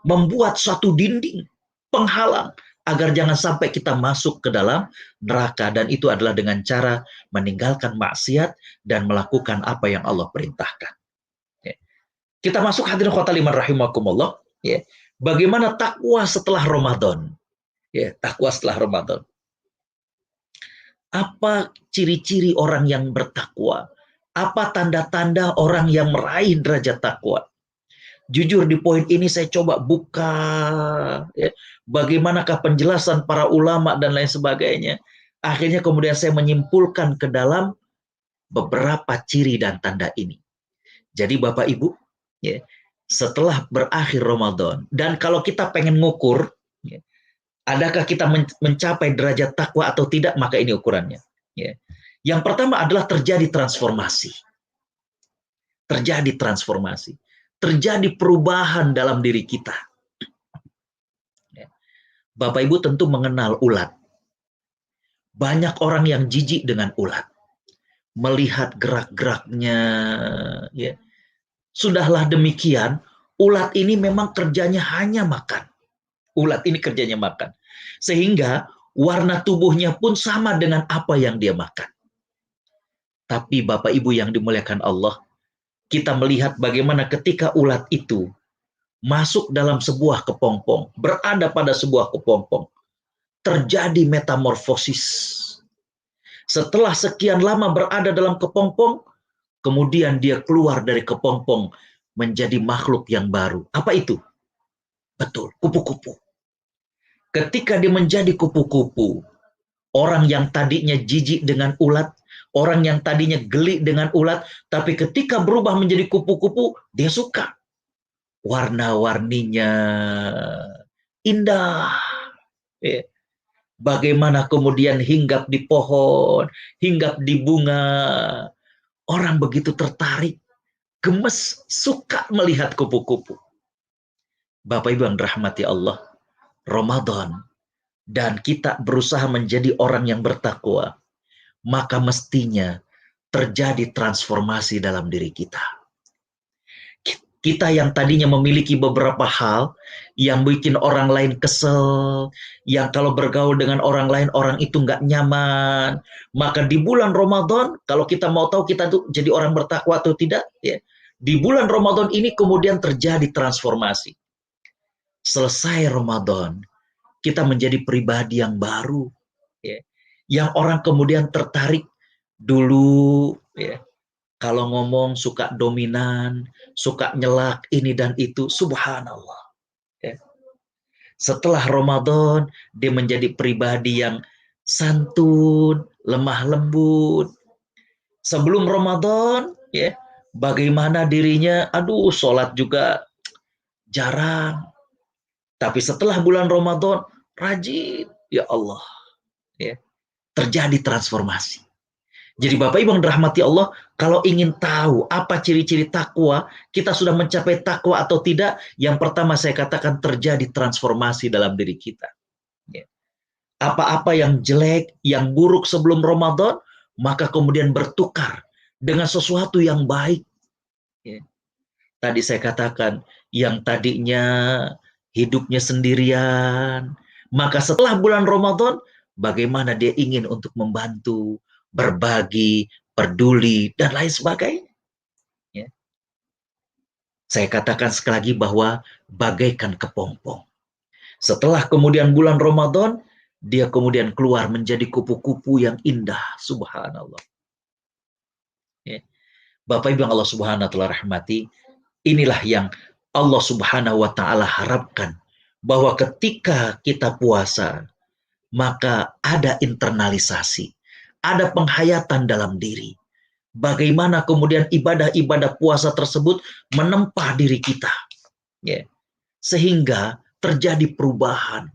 membuat suatu dinding penghalang agar jangan sampai kita masuk ke dalam neraka, dan itu adalah dengan cara meninggalkan maksiat dan melakukan apa yang Allah perintahkan. Ya. Kita masuk, hadirin khotaliman rahimakumullah, ya. Bagaimana takwa setelah Ramadan? Ya, takwa setelah Ramadan. Apa ciri-ciri orang yang bertakwa? Apa tanda-tanda orang yang meraih derajat takwa? Jujur di poin ini saya coba buka, ya, bagaimanakah penjelasan para ulama dan lain sebagainya. Akhirnya kemudian saya menyimpulkan ke dalam beberapa ciri dan tanda ini. Jadi Bapak Ibu, ya, setelah berakhir Ramadan. Dan kalau kita pengen ngukur, ya, adakah kita mencapai derajat takwa atau tidak, maka ini ukurannya. Ya. Yang pertama adalah terjadi transformasi. Terjadi transformasi. Terjadi perubahan dalam diri kita. Ya. Bapak Ibu tentu mengenal ulat. Banyak orang yang jijik dengan ulat. Melihat gerak-geraknya. Ya. Sudahlah demikian, ulat ini memang kerjanya hanya makan. Ulat ini kerjanya makan. Sehingga warna tubuhnya pun sama dengan apa yang dia makan. Tapi Bapak Ibu yang dimuliakan Allah, kita melihat bagaimana ketika ulat itu masuk dalam sebuah kepompong, berada pada sebuah kepompong, terjadi metamorfosis. Setelah sekian lama berada dalam kepompong, kemudian dia keluar dari kepompong menjadi makhluk yang baru. Apa itu? Betul, kupu-kupu. Ketika dia menjadi kupu-kupu, orang yang tadinya jijik dengan ulat, orang yang tadinya geli dengan ulat, tapi ketika berubah menjadi kupu-kupu, dia suka. Warna-warninya indah. Bagaimana kemudian hinggap di pohon, hinggap di bunga. Orang begitu tertarik, gemes, suka melihat kupu-kupu. Bapak Ibu yang dirahmati Allah, Ramadan, dan kita berusaha menjadi orang yang bertakwa, maka mestinya terjadi transformasi dalam diri kita. Kita yang tadinya memiliki beberapa hal yang bikin orang lain kesel, yang kalau bergaul dengan orang lain, orang itu nggak nyaman. Maka di bulan Ramadan, kalau kita mau tahu kita tuh jadi orang bertakwa atau tidak, ya, di bulan Ramadan ini kemudian terjadi transformasi. Selesai Ramadan, kita menjadi pribadi yang baru, ya, yang orang kemudian tertarik. Dulu, ya, kalau ngomong suka dominan, suka nyelak ini dan itu, subhanallah. Ya. Setelah Ramadan, dia menjadi pribadi yang santun, lemah lembut. Sebelum Ramadan, ya, bagaimana dirinya, aduh, sholat juga jarang. Tapi setelah bulan Ramadan, rajin, ya Allah. Ya, terjadi transformasi. Jadi Bapak Ibu yang dirahmati Allah, kalau ingin tahu apa ciri-ciri takwa, kita sudah mencapai takwa atau tidak, yang pertama saya katakan terjadi transformasi dalam diri kita. Apa-apa yang jelek, yang buruk sebelum Ramadan, maka kemudian bertukar dengan sesuatu yang baik. Tadi saya katakan, yang tadinya hidupnya sendirian, maka setelah bulan Ramadan, bagaimana dia ingin untuk membantu, berbagi, peduli, dan lain sebagainya. Ya. Saya katakan sekali lagi bahwa bagaikan kepompong. Setelah kemudian bulan Ramadan, dia kemudian keluar menjadi kupu-kupu yang indah. Subhanallah. Ya. Bapak Ibu yang Allah Subhanahu wa Ta'ala rahmati, inilah yang Allah Subhanahu wa Ta'ala harapkan, bahwa ketika kita puasa, maka ada internalisasi, ada penghayatan dalam diri. Bagaimana kemudian ibadah-ibadah puasa tersebut menempa diri kita. Ya. Sehingga terjadi perubahan.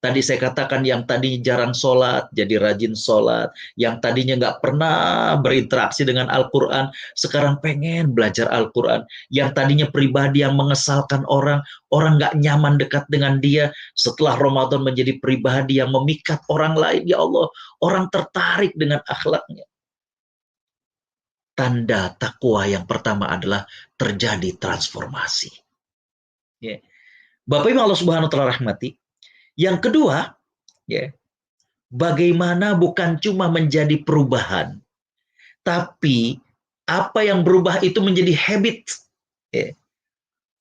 Tadi saya katakan yang tadinya jarang sholat, jadi rajin sholat. Yang tadinya nggak pernah berinteraksi dengan Al-Quran, sekarang pengen belajar Al-Quran. Yang tadinya pribadi yang mengesalkan orang nggak nyaman dekat dengan dia, setelah Ramadan menjadi pribadi yang memikat orang lain. Ya Allah, orang tertarik dengan akhlaknya. Tanda takwa yang pertama adalah terjadi transformasi. Ya. Bapak Ibu Allah Subhanahu wa Ta'ala rahmati. Yang kedua, ya, bagaimana bukan cuma menjadi perubahan, tapi apa yang berubah itu menjadi habit. Ya.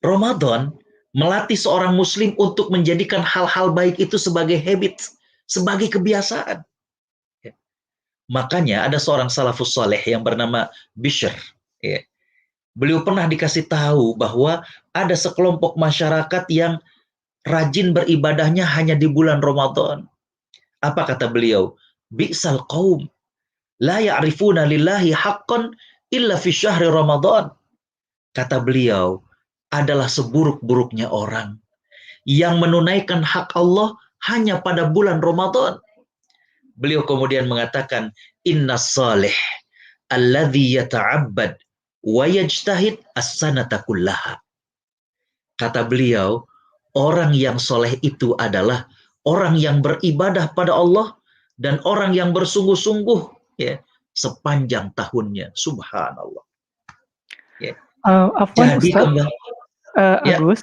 Ramadan melatih seorang muslim untuk menjadikan hal-hal baik itu sebagai habit, sebagai kebiasaan. Ya. Makanya ada seorang salafus saleh yang bernama Bishr. Ya. Beliau pernah dikasih tahu bahwa ada sekelompok masyarakat yang rajin beribadahnya hanya di bulan Ramadan. Apa kata beliau? Bi'sal qaum la ya'rifuna lillahi haqqan illa fi syahri Ramadan. Kata beliau, adalah seburuk-buruknya orang yang menunaikan hak Allah hanya pada bulan Ramadan. Beliau kemudian mengatakan, inna salih alladhi yata'abbad wa yajtahid as-sanata kullaha. Kata beliau, orang yang soleh itu adalah orang yang beribadah pada Allah dan orang yang bersungguh-sungguh ya sepanjang tahunnya. Subhanallah. Ya. Afwan Jadi Ustadz, ya, Agus,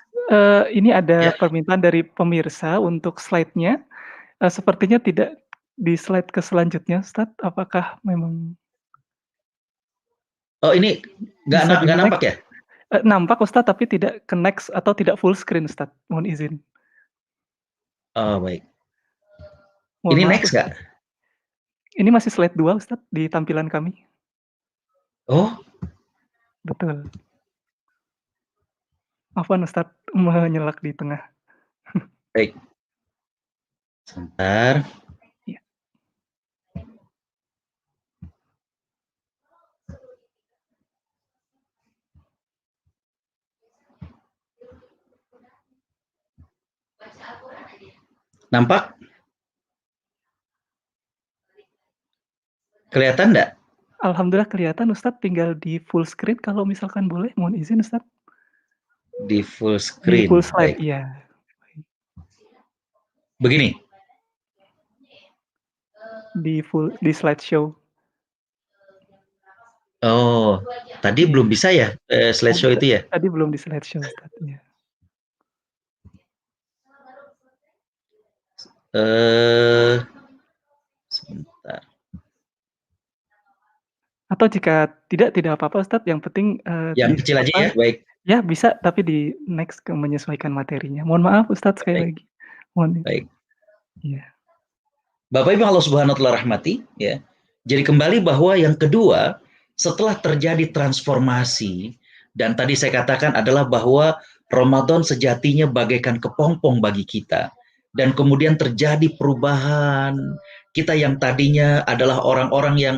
ini ada ya. permintaan dari pemirsa untuk slide-nya, sepertinya tidak di slide ke selanjutnya Ustadz, apakah memang Oh ini bisa nggak di-next? nampak ya? Nampak Ustadz, tapi tidak ke-next atau tidak full screen Ustadz, mohon izin. Oh baik. Mohon Ini maaf next Ustadz. nggak? Ini masih slide 2 Ustadz, di tampilan kami. Oh, Betul. Afwan Ustadz, menyelak di tengah. baik. Sebentar. Iya. Nampak? Kelihatan nggak? Alhamdulillah kelihatan Ustadz, tinggal di full screen kalau misalkan boleh, mohon izin Ustadz. Di full Di full screen. slide, Baik. iya. Begini. Di slideshow. Oh, tadi Iya. belum bisa ya slideshow itu ya? Tadi belum di slideshow Ustadz, ya. Sebentar. Atau jika tidak apa-apa Ustadz, yang penting Yang di kecil aja apa, ya, baik. ya bisa, tapi di next ke menyesuaikan materinya. Mohon maaf Ustadz sekali Baik. lagi. Mohon. Baik. Iya. Bapak Ibu Allah Subhanahu wa taala rahmati ya. Jadi kembali bahwa yang kedua, setelah terjadi transformasi dan tadi saya katakan adalah bahwa Ramadan sejatinya bagaikan kepompong bagi kita dan kemudian terjadi perubahan. Kita yang tadinya adalah orang-orang yang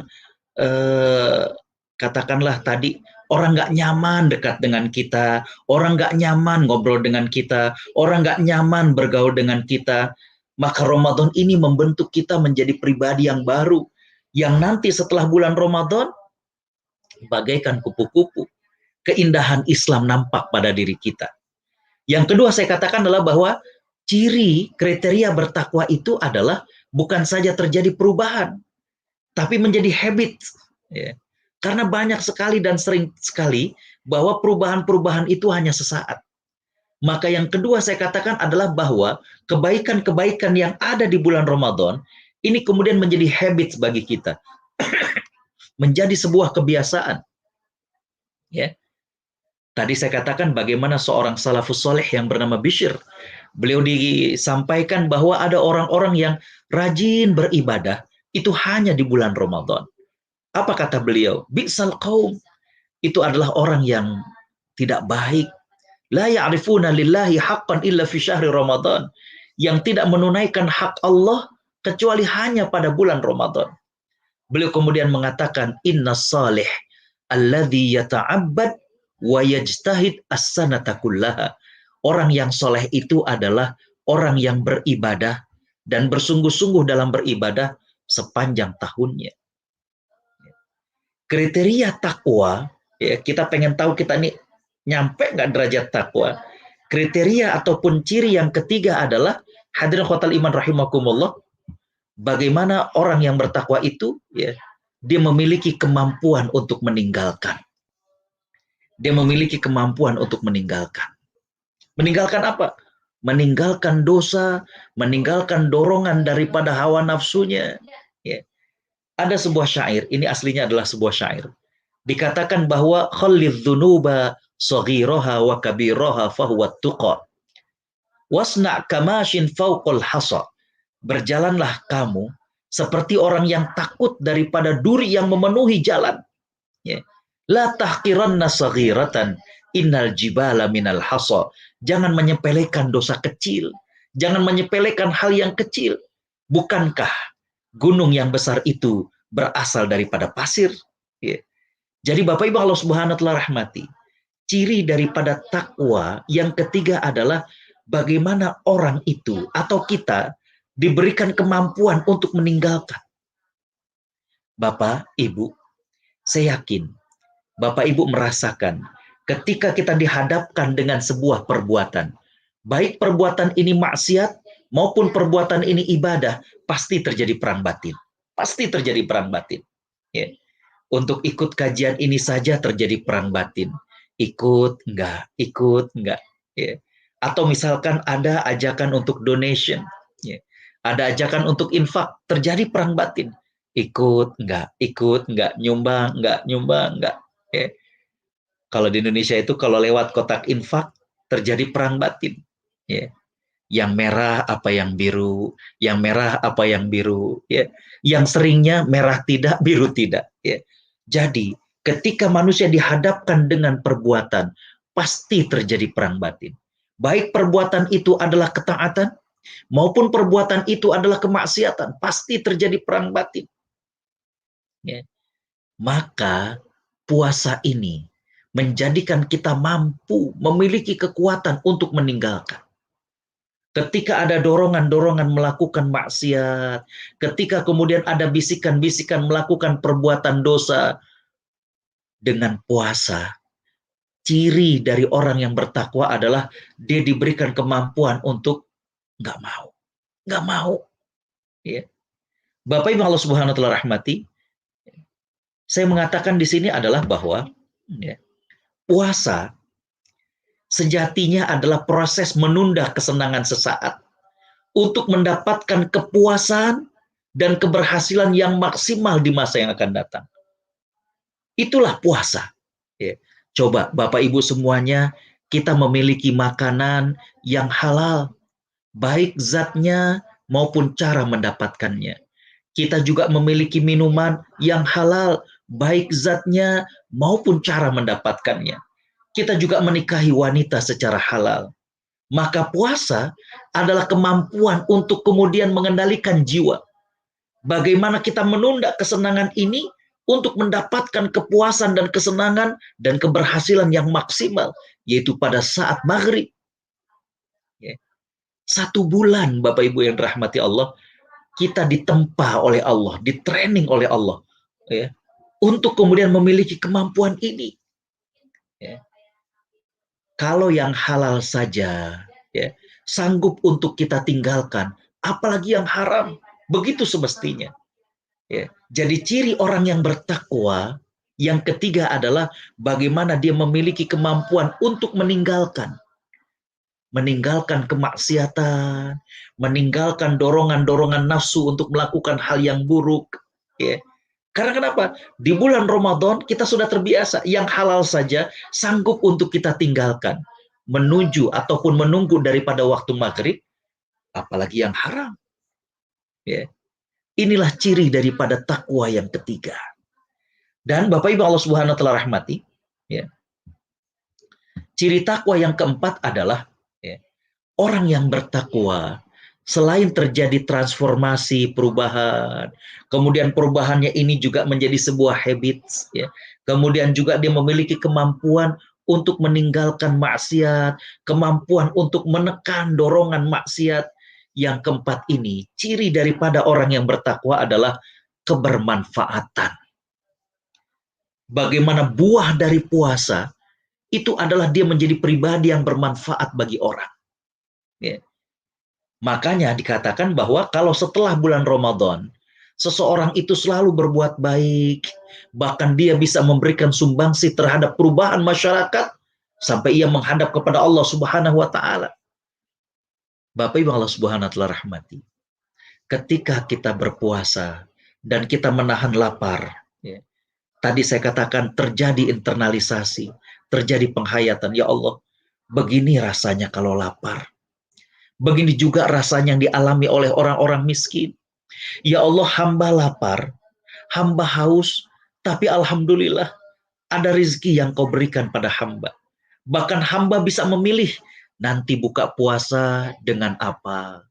katakanlah tadi orang nggak nyaman dekat dengan kita, orang nggak nyaman ngobrol dengan kita, orang nggak nyaman bergaul dengan kita. Maka Ramadan ini membentuk kita menjadi pribadi yang baru, yang nanti setelah bulan Ramadan bagaikan kupu-kupu, keindahan Islam nampak pada diri kita. Yang kedua saya katakan adalah bahwa ciri kriteria bertakwa itu adalah bukan saja terjadi perubahan, tapi menjadi habit. Ya. Karena banyak sekali dan sering sekali bahwa perubahan-perubahan itu hanya sesaat. Maka yang kedua saya katakan adalah bahwa kebaikan-kebaikan yang ada di bulan Ramadan ini kemudian menjadi habit bagi kita. Menjadi sebuah kebiasaan. Ya. Tadi saya katakan bagaimana seorang salafus soleh yang bernama Bishr. Beliau disampaikan bahwa ada orang-orang yang rajin beribadah itu hanya di bulan Ramadan. Apa kata beliau? Bi'sal qaum. Itu adalah orang yang tidak baik. La ya'rifuna lillahi haqqan illa fi syahri Ramadan. Yang tidak menunaikan hak Allah kecuali hanya pada bulan Ramadan. Beliau kemudian mengatakan inna salih alladhi yata'abbad wa yajtahid as-sanata kullaha. Orang yang soleh itu adalah orang yang beribadah dan bersungguh-sungguh dalam beribadah sepanjang tahunnya. Kriteria takwa, ya, kita pengen tahu kita ini nyampe nggak derajat takwa. Kriteria ataupun ciri yang ketiga adalah hadirin khotal iman rahimakumullah, bagaimana orang yang bertakwa itu ya, dia memiliki kemampuan untuk meninggalkan. Dia memiliki kemampuan untuk meninggalkan. Meninggalkan apa? Meninggalkan dosa, meninggalkan dorongan daripada hawa nafsunya. Ya. Ada sebuah syair, ini aslinya adalah sebuah syair. Dikatakan bahwa khallidz dzunuba saghiraha wa kabiraha fahuwa tuqa. Wasna kamashin fauqal hasa. Berjalanlah kamu seperti orang yang takut daripada duri yang memenuhi jalan. Ya. La tahqiranna saghiratan innal jibala minal hasa. Jangan menyepelekan dosa kecil. Jangan menyepelekan hal yang kecil. Bukankah gunung yang besar itu berasal daripada pasir? Ya. Jadi Bapak Ibu Allah Subhanahu wa taala rahmati. ciri daripada takwa yang ketiga adalah bagaimana orang itu atau kita diberikan kemampuan untuk meninggalkan. Bapak, Ibu, saya yakin Bapak Ibu merasakan ketika kita dihadapkan dengan sebuah perbuatan, baik perbuatan ini maksiat maupun perbuatan ini ibadah, pasti terjadi perang batin. Pasti terjadi perang batin. Ya. Untuk ikut kajian ini saja terjadi perang batin. Ikut, enggak, ikut, enggak. Ya. Atau misalkan ada ajakan untuk donation. Ya. Ada ajakan untuk infak, terjadi perang batin. Ikut, enggak, nyumbang, enggak. Ya. Kalau di Indonesia itu kalau lewat kotak infak terjadi perang batin. Ya. Yang merah apa yang biru, yang merah apa yang biru, ya. Yang seringnya merah tidak, biru tidak, ya. Jadi, ketika manusia dihadapkan dengan perbuatan, pasti terjadi perang batin. Baik perbuatan itu adalah ketaatan maupun perbuatan itu adalah kemaksiatan, pasti terjadi perang batin. Ya. Maka puasa ini menjadikan kita mampu memiliki kekuatan untuk meninggalkan. Ketika ada dorongan-dorongan melakukan maksiat, ketika kemudian ada bisikan-bisikan melakukan perbuatan dosa, dengan puasa, ciri dari orang yang bertakwa adalah dia diberikan kemampuan untuk nggak mau. Ya. Bapak Ibu Allah Subhanahu wa Ta'ala rahmati, saya mengatakan di sini adalah bahwa ya, puasa sejatinya adalah proses menunda kesenangan sesaat untuk mendapatkan kepuasan dan keberhasilan yang maksimal di masa yang akan datang. Itulah puasa. Ya. Coba Bapak Ibu semuanya, kita memiliki makanan yang halal, baik zatnya maupun cara mendapatkannya. Kita juga memiliki minuman yang halal, baik zatnya maupun cara mendapatkannya. Kita juga menikahi wanita secara halal. Maka puasa adalah kemampuan untuk kemudian mengendalikan jiwa. Bagaimana kita menunda kesenangan ini untuk mendapatkan kepuasan dan kesenangan dan keberhasilan yang maksimal, yaitu pada saat maghrib. 1 bulan, Bapak Ibu yang dirahmati Allah, kita ditempa oleh Allah, ditraining oleh Allah, ya, untuk kemudian memiliki kemampuan ini. Ya. Kalau yang halal saja, ya, sanggup untuk kita tinggalkan, apalagi yang haram, begitu semestinya. Ya. Jadi ciri orang yang bertakwa, yang ketiga adalah bagaimana dia memiliki kemampuan untuk meninggalkan kemaksiatan, meninggalkan dorongan-dorongan nafsu untuk melakukan hal yang buruk. Ya. Karena kenapa? Di bulan Ramadan kita sudah terbiasa, yang halal saja sanggup untuk kita tinggalkan, menuju ataupun menunggu daripada waktu maghrib, apalagi yang haram. Ya. Inilah ciri daripada takwa yang ketiga. Dan Bapak Ibu Allah Subhanahu wa Ta'ala rahmati, ya, ciri takwa yang keempat adalah ya, orang yang bertakwa, selain terjadi transformasi, perubahan, kemudian perubahannya ini juga menjadi sebuah habits, ya, kemudian juga dia memiliki kemampuan untuk meninggalkan maksiat, kemampuan untuk menekan dorongan maksiat. Yang keempat ini, ciri daripada orang yang bertakwa adalah kebermanfaatan. Bagaimana buah dari puasa itu adalah dia menjadi pribadi yang bermanfaat bagi orang. Ya. Makanya dikatakan bahwa kalau setelah bulan Ramadan, seseorang itu selalu berbuat baik, bahkan dia bisa memberikan sumbangsi terhadap perubahan masyarakat, sampai ia menghadap kepada Allah Subhanahu wa Ta'ala. Bapak Ibu Allah Subhanahu wa Ta'ala rahmati, ketika kita berpuasa dan kita menahan lapar, ya, tadi saya katakan terjadi internalisasi, terjadi penghayatan, ya Allah, begini rasanya kalau lapar. Begini juga rasanya yang dialami oleh orang-orang miskin. Ya Allah, hamba lapar, hamba haus, tapi alhamdulillah ada rezeki yang kau berikan pada hamba. Bahkan hamba bisa memilih nanti buka puasa dengan apa,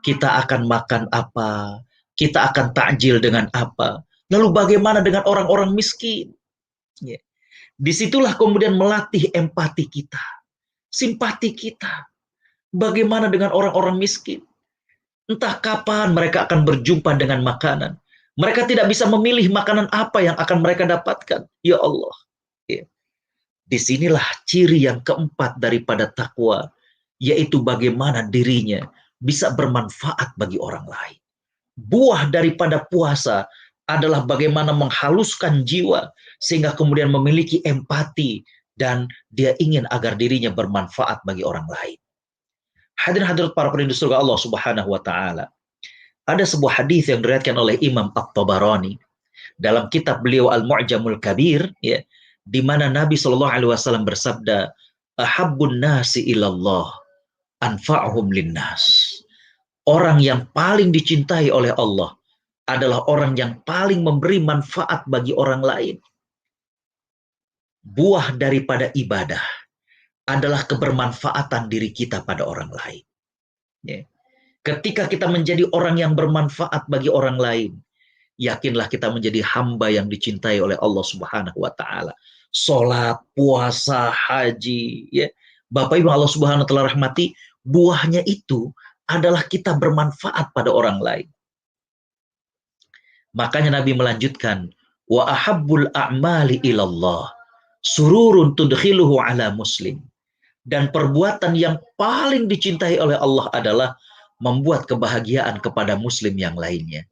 kita akan makan apa, kita akan takjil dengan apa. Lalu bagaimana dengan orang-orang miskin? Ya. Disitulah kemudian melatih empati kita, simpati kita. Bagaimana dengan orang-orang miskin? Entah kapan mereka akan berjumpa dengan makanan. Mereka tidak bisa memilih makanan apa yang akan mereka dapatkan. Ya Allah. Ya. Disinilah ciri yang keempat daripada takwa, yaitu bagaimana dirinya bisa bermanfaat bagi orang lain. Buah daripada puasa adalah bagaimana menghaluskan jiwa sehingga kemudian memiliki empati dan dia ingin agar dirinya bermanfaat bagi orang lain. Hadirin-hadirat para penduduk surga Allah Subhanahu wa taala. Ada sebuah hadis yang diriwayatkan oleh Imam At-Tabarani dalam kitab beliau Al-Mu'jamul Kabir, ya, di mana Nabi Shallallahu alaihi wasallam bersabda, "Ahabbun nasi ilallah anfa'uhum linnas." Orang yang paling dicintai oleh Allah adalah orang yang paling memberi manfaat bagi orang lain. Buah daripada ibadah adalah kebermanfaatan diri kita pada orang lain. Ya. Ketika kita menjadi orang yang bermanfaat bagi orang lain, yakinlah kita menjadi hamba yang dicintai oleh Allah Subhanahu wa taala. Salat, puasa, haji, ya. Bapak Ibu Allah Subhanahu wa taala rahmati, buahnya itu adalah kita bermanfaat pada orang lain. Makanya Nabi melanjutkan, wa ahabbul a'mali ilallah sururun tudkhiluhu ala muslim. Dan perbuatan yang paling dicintai oleh Allah adalah membuat kebahagiaan kepada muslim yang lainnya.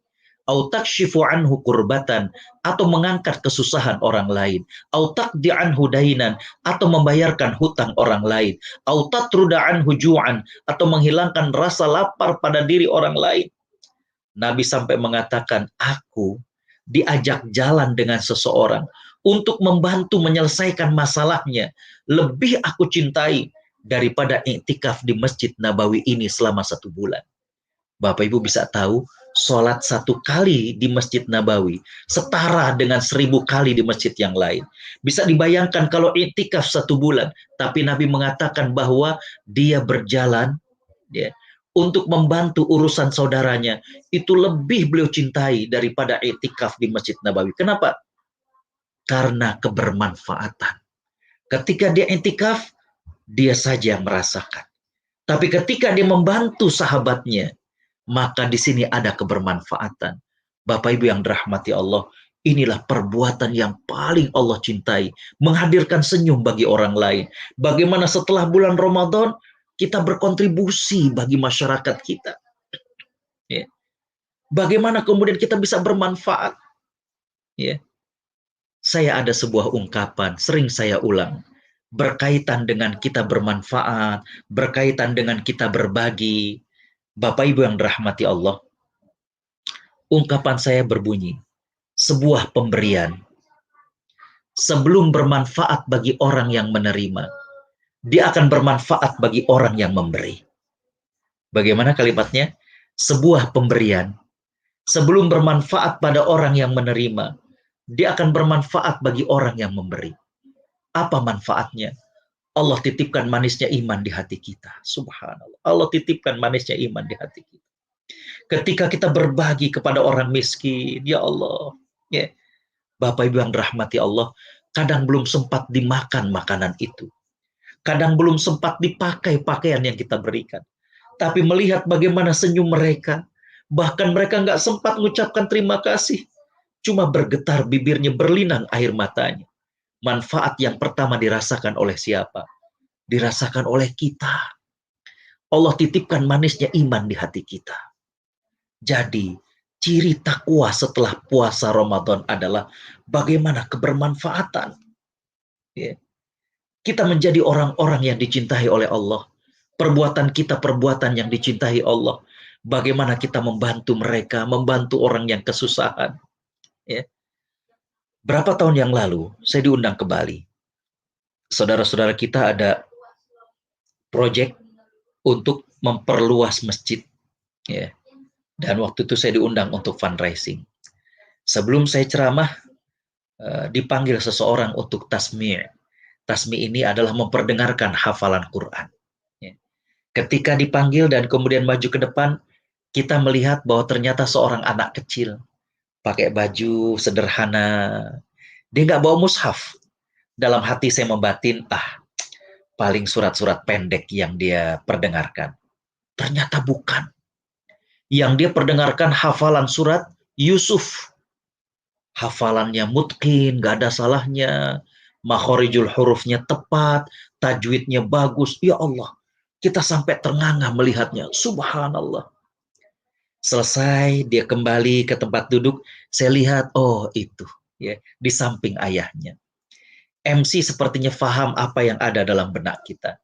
Au takshifu anhu kurbatan, atau mengangkat kesusahan orang lain. Au taqdi anhu dainan, atau membayarkan hutang orang lain. Au tatruda anhu ju'an, atau menghilangkan rasa lapar pada diri orang lain. Nabi sampai mengatakan, aku diajak jalan dengan seseorang untuk membantu menyelesaikan masalahnya, lebih aku cintai daripada iktikaf di Masjid Nabawi ini selama 1 bulan. Bapak Ibu bisa tahu, sholat 1 kali di Masjid Nabawi setara dengan 1000 kali di masjid yang lain. Bisa dibayangkan kalau iktikaf 1 bulan, tapi Nabi mengatakan bahwa dia berjalan, ya, untuk membantu urusan saudaranya, itu lebih beliau cintai daripada iktikaf di Masjid Nabawi. Kenapa? Karena kebermanfaatan. Ketika dia iktikaf, dia saja yang merasakan. Tapi ketika dia membantu sahabatnya, maka di sini ada kebermanfaatan. Bapak Ibu yang dirahmati Allah, inilah perbuatan yang paling Allah cintai, menghadirkan senyum bagi orang lain. Bagaimana setelah bulan Ramadan, kita berkontribusi bagi masyarakat kita. Ya. Bagaimana kemudian kita bisa bermanfaat. Ya. Saya ada sebuah ungkapan, sering saya ulang. Berkaitan dengan kita bermanfaat, berkaitan dengan kita berbagi. Bapak Ibu yang dirahmati Allah, ungkapan saya berbunyi, sebuah pemberian sebelum bermanfaat bagi orang yang menerima, dia akan bermanfaat bagi orang yang memberi. Bagaimana kalimatnya? Sebuah pemberian sebelum bermanfaat pada orang yang menerima, dia akan bermanfaat bagi orang yang memberi. Apa manfaatnya? Allah titipkan manisnya iman di hati kita. Subhanallah. Allah titipkan manisnya iman di hati kita. Ketika kita berbagi kepada orang miskin, ya Allah, ya, Bapak Ibu yang dirahmati Allah, kadang belum sempat dimakan makanan itu. Kadang belum sempat dipakai pakaian yang kita berikan. Tapi melihat bagaimana senyum mereka, bahkan mereka nggak sempat mengucapkan terima kasih. Cuma bergetar bibirnya, berlinang air matanya. Manfaat yang pertama dirasakan oleh siapa? Dirasakan oleh kita. Allah titipkan manisnya iman di hati kita. Jadi, ciri takwa setelah puasa Ramadan adalah bagaimana kebermanfaatan. Ya. Kita menjadi orang-orang yang dicintai oleh Allah. Perbuatan kita perbuatan yang dicintai Allah. Bagaimana kita membantu mereka, membantu orang yang kesusahan. Ya. Berapa tahun yang lalu, saya diundang ke Bali. Saudara-saudara kita ada proyek untuk memperluas masjid. Ya. Dan waktu itu saya diundang untuk fundraising. Sebelum saya ceramah, dipanggil seseorang untuk tasmi'. Tasmi' ini adalah memperdengarkan hafalan Quran. Ya. Ketika dipanggil dan kemudian maju ke depan, kita melihat bahwa ternyata seorang anak kecil pakai baju sederhana. Dia nggak bawa mushaf. Dalam hati saya membatin, paling surat-surat pendek yang dia perdengarkan. Ternyata bukan. Yang dia perdengarkan hafalan surat Yusuf. Hafalannya mutqin, gak ada salahnya. Makhorijul hurufnya tepat, tajwidnya bagus. Ya Allah, kita sampai ternganga melihatnya. Subhanallah. Selesai, dia kembali ke tempat duduk. Saya lihat, oh itu, ya, di samping ayahnya. MC sepertinya paham apa yang ada dalam benak kita.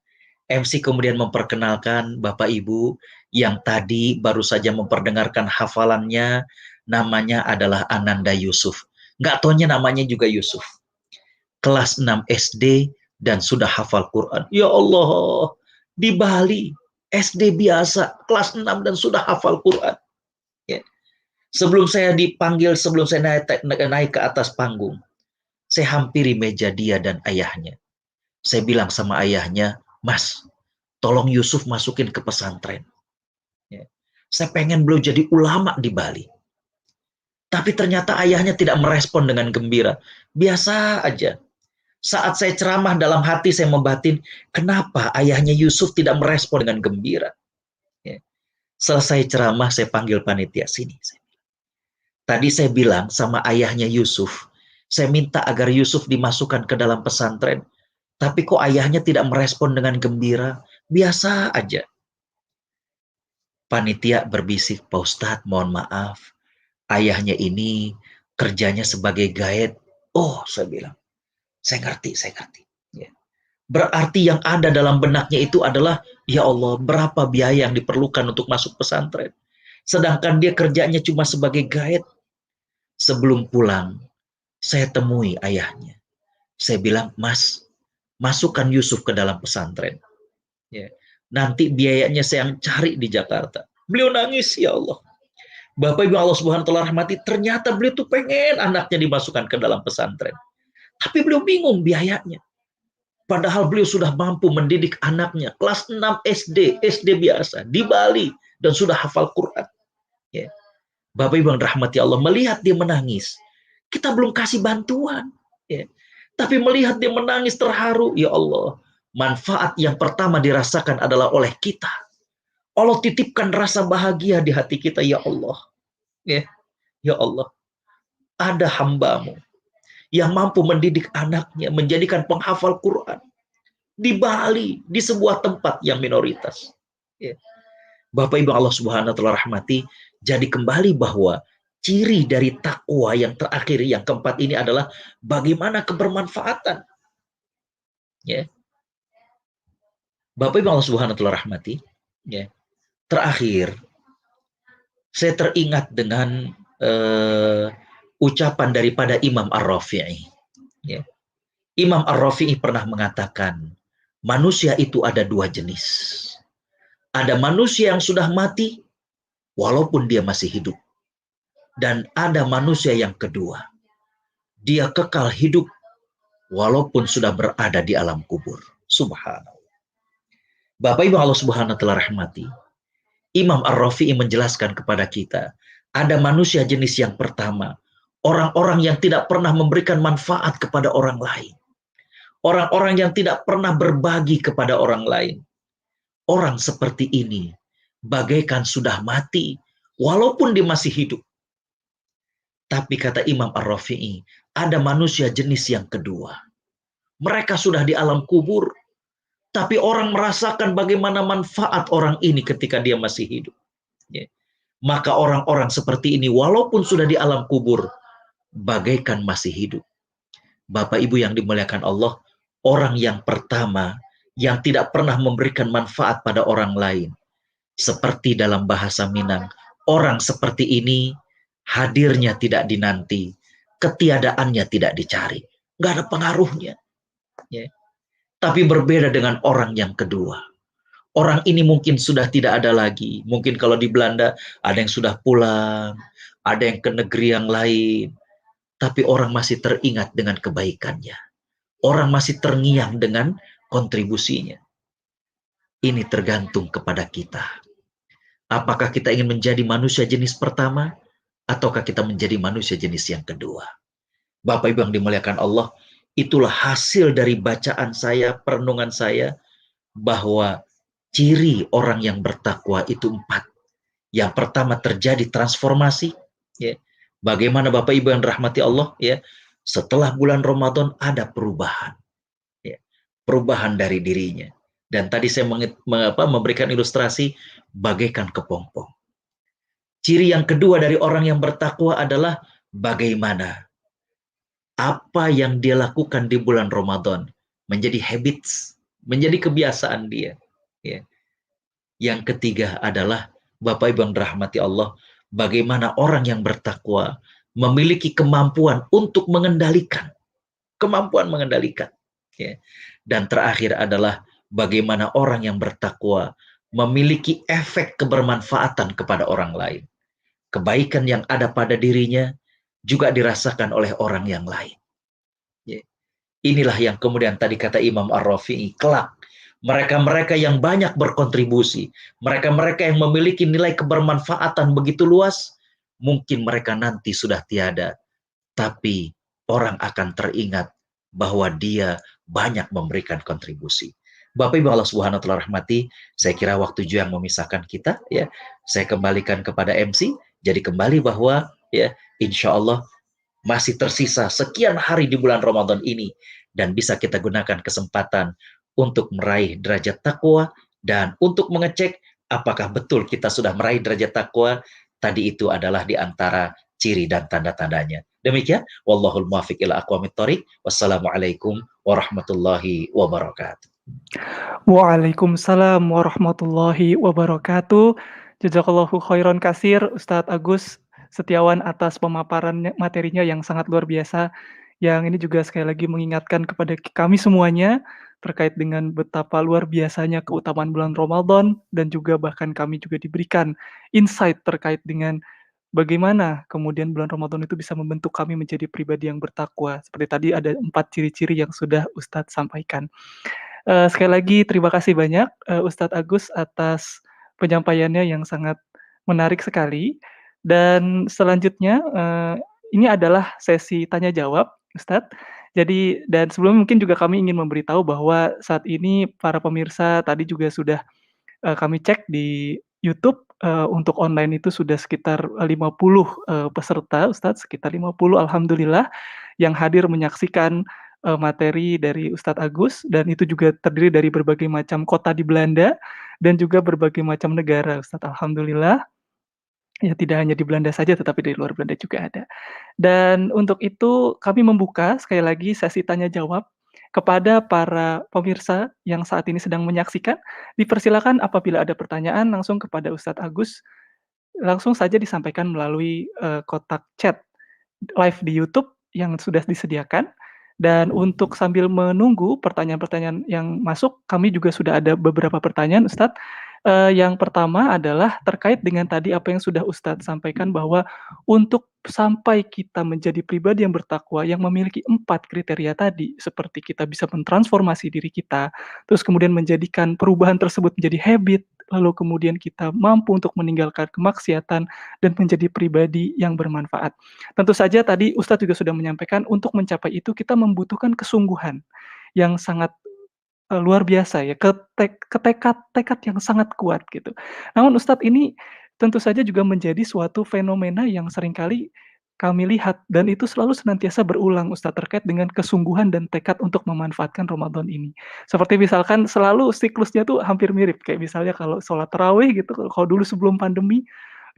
MC kemudian memperkenalkan Bapak Ibu yang tadi baru saja memperdengarkan hafalannya, namanya adalah Ananda Yusuf. Nggak taunya namanya juga Yusuf. Kelas 6 SD dan sudah hafal Quran. Ya Allah, di Bali, SD biasa, kelas 6 dan sudah hafal Quran. Ya. Sebelum saya dipanggil, sebelum saya naik ke atas panggung, saya hampiri meja dia dan ayahnya. Saya bilang sama ayahnya, Mas, tolong Yusuf masukin ke pesantren. Ya. Saya pengen beliau jadi ulama di Bali. Tapi ternyata ayahnya tidak merespon dengan gembira. Biasa aja. Saat saya ceramah dalam hati saya membatin, kenapa ayahnya Yusuf tidak merespon dengan gembira? Ya. Selesai ceramah saya panggil panitia sini. Tadi saya bilang sama ayahnya Yusuf, saya minta agar Yusuf dimasukkan ke dalam pesantren. Tapi kok ayahnya tidak merespon dengan gembira? Biasa aja. Panitia berbisik, Pak Ustadz mohon maaf, ayahnya ini kerjanya sebagai guide. Oh, saya bilang, saya ngerti. Ya. Berarti yang ada dalam benaknya itu adalah, ya Allah, berapa biaya yang diperlukan untuk masuk pesantren. Sedangkan dia kerjanya cuma sebagai guide. Sebelum pulang, saya temui ayahnya. Saya bilang, Mas, masukkan Yusuf ke dalam pesantren. Ya. Nanti biayanya saya yang cari di Jakarta. Beliau nangis, ya Allah. Bapak Ibu Allah Subhanahu wa taala rahmati, ternyata beliau tuh pengen anaknya dimasukkan ke dalam pesantren. Tapi beliau bingung biayanya. Padahal beliau sudah mampu mendidik anaknya kelas 6 SD biasa di Bali dan sudah hafal Quran. Ya. Bapak Ibu yang rahmati Allah, melihat dia menangis, kita belum kasih bantuan. Ya. Tapi melihat dia menangis terharu, ya Allah, manfaat yang pertama dirasakan adalah oleh kita. Allah titipkan rasa bahagia di hati kita, ya Allah. Ya, ya Allah, ada hambamu yang mampu mendidik anaknya, menjadikan penghafal Quran di Bali, di sebuah tempat yang minoritas. Ya. Bapak Ibu Allah Subhanahu wa taala rahmati, jadi kembali bahwa ciri dari takwa yang terakhir, yang keempat ini adalah bagaimana kebermanfaatan. Ya. Bapak Ibu Allah Subhanahu wa taala rahmati, ya. Terakhir, saya teringat dengan ucapan daripada Imam Ar-Rafi'i. Ya. Imam Ar-Rafi'i pernah mengatakan, manusia itu ada dua jenis. Ada manusia yang sudah mati, walaupun dia masih hidup. Dan ada manusia yang kedua. Dia kekal hidup, walaupun sudah berada di alam kubur. Subhanallah. Bapak Ibu Allah Subhanahu wa taala rahmati, Imam Ar-Rafi'i menjelaskan kepada kita, ada manusia jenis yang pertama, orang-orang yang tidak pernah memberikan manfaat kepada orang lain. Orang-orang yang tidak pernah berbagi kepada orang lain. Orang seperti ini bagaikan sudah mati, walaupun dia masih hidup. Tapi kata Imam Ar-Rafi'i, ada manusia jenis yang kedua. Mereka sudah di alam kubur, tapi orang merasakan bagaimana manfaat orang ini ketika dia masih hidup. Ya. Maka orang-orang seperti ini walaupun sudah di alam kubur, bagaikan masih hidup. Bapak Ibu yang dimuliakan Allah, orang yang pertama yang tidak pernah memberikan manfaat pada orang lain. Seperti dalam bahasa Minang, orang seperti ini hadirnya tidak dinanti, ketiadaannya tidak dicari. Nggak ada pengaruhnya. Ya. Tapi berbeda dengan orang yang kedua. Orang ini mungkin sudah tidak ada lagi. Mungkin kalau di Belanda ada yang sudah pulang, ada yang ke negeri yang lain. Tapi orang masih teringat dengan kebaikannya. Orang masih terngiang dengan kontribusinya. Ini tergantung kepada kita. Apakah kita ingin menjadi manusia jenis pertama, ataukah kita menjadi manusia jenis yang kedua? Bapak Ibu yang dimuliakan Allah, itulah hasil dari bacaan saya, perenungan saya, bahwa ciri orang yang bertakwa itu 4. Yang pertama, terjadi transformasi, ya. Bagaimana Bapak Ibu yang dirahmati Allah, ya, setelah bulan Ramadan ada perubahan, ya, perubahan dari dirinya. Dan tadi saya memberikan ilustrasi bagaikan kepompong. Ciri yang kedua dari orang yang bertakwa adalah bagaimana apa yang dia lakukan di bulan Ramadan menjadi habits, menjadi kebiasaan dia. Ya. Yang ketiga adalah Bapak Ibu yang dirahmati Allah, bagaimana orang yang bertakwa memiliki kemampuan untuk mengendalikan, kemampuan mengendalikan. Ya. Dan terakhir adalah bagaimana orang yang bertakwa memiliki efek kebermanfaatan kepada orang lain. Kebaikan yang ada pada dirinya juga dirasakan oleh orang yang lain. Ya. Inilah yang kemudian tadi kata Imam Ar-Rafi'i, kelak mereka-mereka yang banyak berkontribusi, mereka-mereka yang memiliki nilai kebermanfaatan begitu luas, mungkin mereka nanti sudah tiada, tapi orang akan teringat bahwa dia banyak memberikan kontribusi. Bapak Ibu Allah Subhanahu wa taala rahmati, saya kira waktu juga yang memisahkan kita, ya. Saya kembalikan kepada MC, jadi kembali bahwa ya insya Allah masih tersisa sekian hari di bulan Ramadan ini dan bisa kita gunakan kesempatan untuk meraih derajat takwa dan untuk mengecek apakah betul kita sudah meraih derajat takwa. Tadi itu adalah di antara ciri dan tanda-tandanya. Demikian, wallahul muwaffiq ila aqwamit thoriq. Wassalamualaikum warahmatullahi wabarakatuh. Waalaikumsalam warahmatullahi wabarakatuh. Jazakallahu khairan kasir Ustadz Agus Setiawan atas pemaparan materinya yang sangat luar biasa. Yang ini juga sekali lagi mengingatkan kepada kami semuanya terkait dengan betapa luar biasanya keutamaan bulan Ramadan dan juga bahkan kami juga diberikan insight terkait dengan bagaimana kemudian bulan Ramadan itu bisa membentuk kami menjadi pribadi yang bertakwa. Seperti tadi ada 4 ciri-ciri yang sudah Ustadz sampaikan. Sekali lagi terima kasih banyak, Ustadz Agus atas penyampaiannya yang sangat menarik sekali. Dan selanjutnya, ini adalah sesi tanya jawab, Ustadz. Jadi dan sebelumnya mungkin juga kami ingin memberitahu bahwa saat ini para pemirsa tadi juga sudah, kami cek di YouTube, untuk online itu sudah sekitar 50, peserta, Ustadz, sekitar 50 alhamdulillah yang hadir menyaksikan, materi dari Ustadz Agus dan itu juga terdiri dari berbagai macam kota di Belanda dan juga berbagai macam negara, Ustadz, alhamdulillah. Ya tidak hanya di Belanda saja tetapi dari luar Belanda juga ada. Dan untuk itu kami membuka sekali lagi sesi tanya jawab kepada para pemirsa yang saat ini sedang menyaksikan. Dipersilakan apabila ada pertanyaan langsung kepada Ustadz Agus, langsung saja disampaikan melalui, kotak chat live di YouTube yang sudah disediakan. Dan untuk sambil menunggu pertanyaan-pertanyaan yang masuk, kami juga sudah ada beberapa pertanyaan, Ustadz. Yang pertama adalah terkait dengan tadi apa yang sudah Ustadz sampaikan bahwa untuk sampai kita menjadi pribadi yang bertakwa, yang memiliki 4 kriteria tadi, seperti kita bisa mentransformasi diri kita, terus kemudian menjadikan perubahan tersebut menjadi habit, lalu kemudian kita mampu untuk meninggalkan kemaksiatan dan menjadi pribadi yang bermanfaat. Tentu saja tadi Ustadz juga sudah menyampaikan untuk mencapai itu kita membutuhkan kesungguhan yang sangat, luar biasa ya, tekad yang sangat kuat gitu. Namun Ustadz ini tentu saja juga menjadi suatu fenomena yang seringkali kami lihat dan itu selalu senantiasa berulang Ustadz terkait dengan kesungguhan dan tekad untuk memanfaatkan Ramadan ini. Seperti misalkan selalu siklusnya tuh hampir mirip, kayak misalnya kalau sholat tarawih gitu, kalau dulu sebelum pandemi,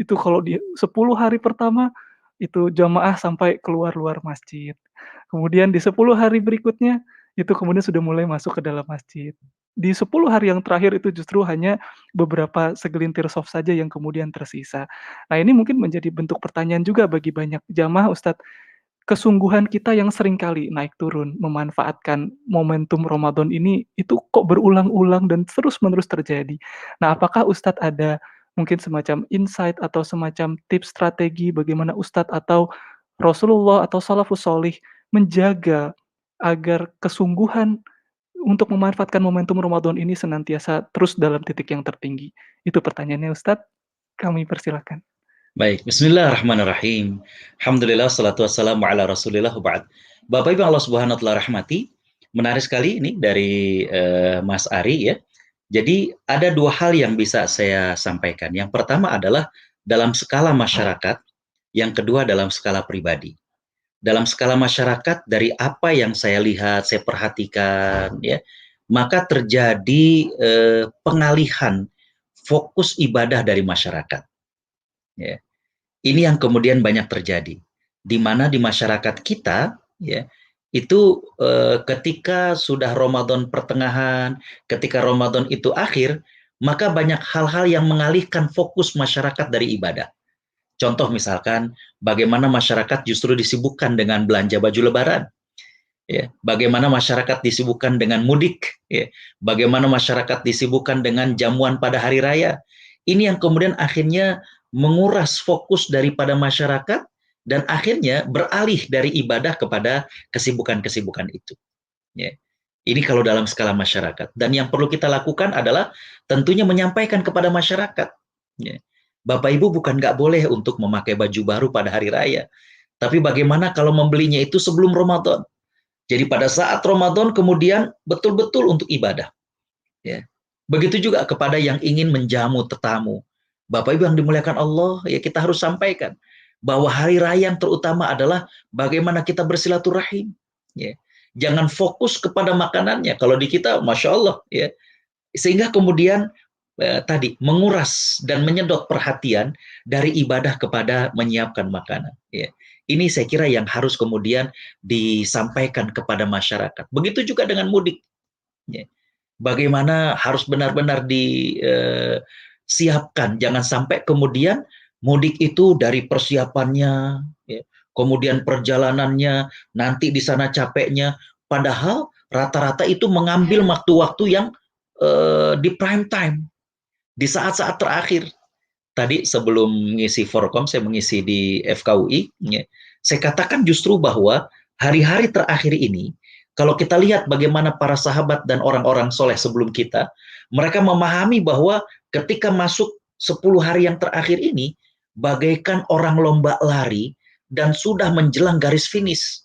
itu kalau di 10 hari pertama, itu jamaah sampai keluar-luar masjid. Kemudian di 10 hari berikutnya, itu kemudian sudah mulai masuk ke dalam masjid. Di 10 hari yang terakhir itu justru hanya beberapa segelintir soft saja yang kemudian tersisa. Nah ini mungkin menjadi bentuk pertanyaan juga bagi banyak jamaah Ustadz, kesungguhan kita yang seringkali naik turun memanfaatkan momentum Ramadan ini, itu kok berulang-ulang dan terus-menerus terjadi. Nah apakah Ustadz ada mungkin semacam insight atau semacam tips strategi bagaimana Ustadz atau Rasulullah atau salafus sholih menjaga agar kesungguhan untuk memanfaatkan momentum Ramadan ini senantiasa terus dalam titik yang tertinggi? Itu pertanyaannya Ustadz, kami persilakan. Baik, bismillahirrahmanirrahim. Alhamdulillah, salatu wassalamu ala rasulillah, ba'd. Bapak Ibu Allah Subhanahu wa taala rahmati, menarik sekali ini dari Mas Ari ya. Jadi ada dua hal yang bisa saya sampaikan. Yang pertama adalah dalam skala masyarakat, yang kedua dalam skala pribadi. Dalam skala masyarakat dari apa yang saya lihat, saya perhatikan ya, maka terjadi pengalihan fokus ibadah dari masyarakat. Ya. Ini yang kemudian banyak terjadi, di mana di masyarakat kita ya itu ketika sudah Ramadan pertengahan, ketika Ramadan itu akhir, maka banyak hal-hal yang mengalihkan fokus masyarakat dari ibadah. Contoh misalkan bagaimana masyarakat justru disibukkan dengan belanja baju lebaran, ya. Bagaimana masyarakat disibukkan dengan mudik, ya. Bagaimana masyarakat disibukkan dengan jamuan pada hari raya. Ini yang kemudian akhirnya menguras fokus daripada masyarakat dan akhirnya beralih dari ibadah kepada kesibukan-kesibukan itu. Ya. Ini kalau dalam skala masyarakat. Dan yang perlu kita lakukan adalah tentunya menyampaikan kepada masyarakat. Ya. Bapak Ibu bukan nggak boleh untuk memakai baju baru pada hari raya. Tapi bagaimana kalau membelinya itu sebelum Ramadan? Jadi pada saat Ramadan kemudian betul-betul untuk ibadah. Ya. Begitu juga kepada yang ingin menjamu tetamu. Bapak Ibu yang dimuliakan Allah, ya kita harus sampaikan bahwa hari raya yang terutama adalah bagaimana kita bersilaturahim. Ya. Jangan fokus kepada makanannya. Kalau di kita, Masya Allah. Ya. Sehingga kemudian tadi menguras dan menyedot perhatian dari ibadah kepada menyiapkan makanan. Ya. Ini saya kira yang harus kemudian disampaikan kepada masyarakat. Begitu juga dengan mudik. Ya. Bagaimana harus benar-benar disiapkan. Jangan sampai kemudian mudik itu dari persiapannya, ya, kemudian perjalanannya, nanti di sana capeknya. Padahal rata-rata itu mengambil waktu-waktu yang di prime time, di saat-saat terakhir. Tadi sebelum mengisi Forkom, saya mengisi di FKUI, ya, saya katakan justru bahwa hari-hari terakhir ini, kalau kita lihat bagaimana para sahabat dan orang-orang soleh sebelum kita, mereka memahami bahwa ketika masuk 10 hari yang terakhir ini, bagaikan orang lomba lari dan sudah menjelang garis finish.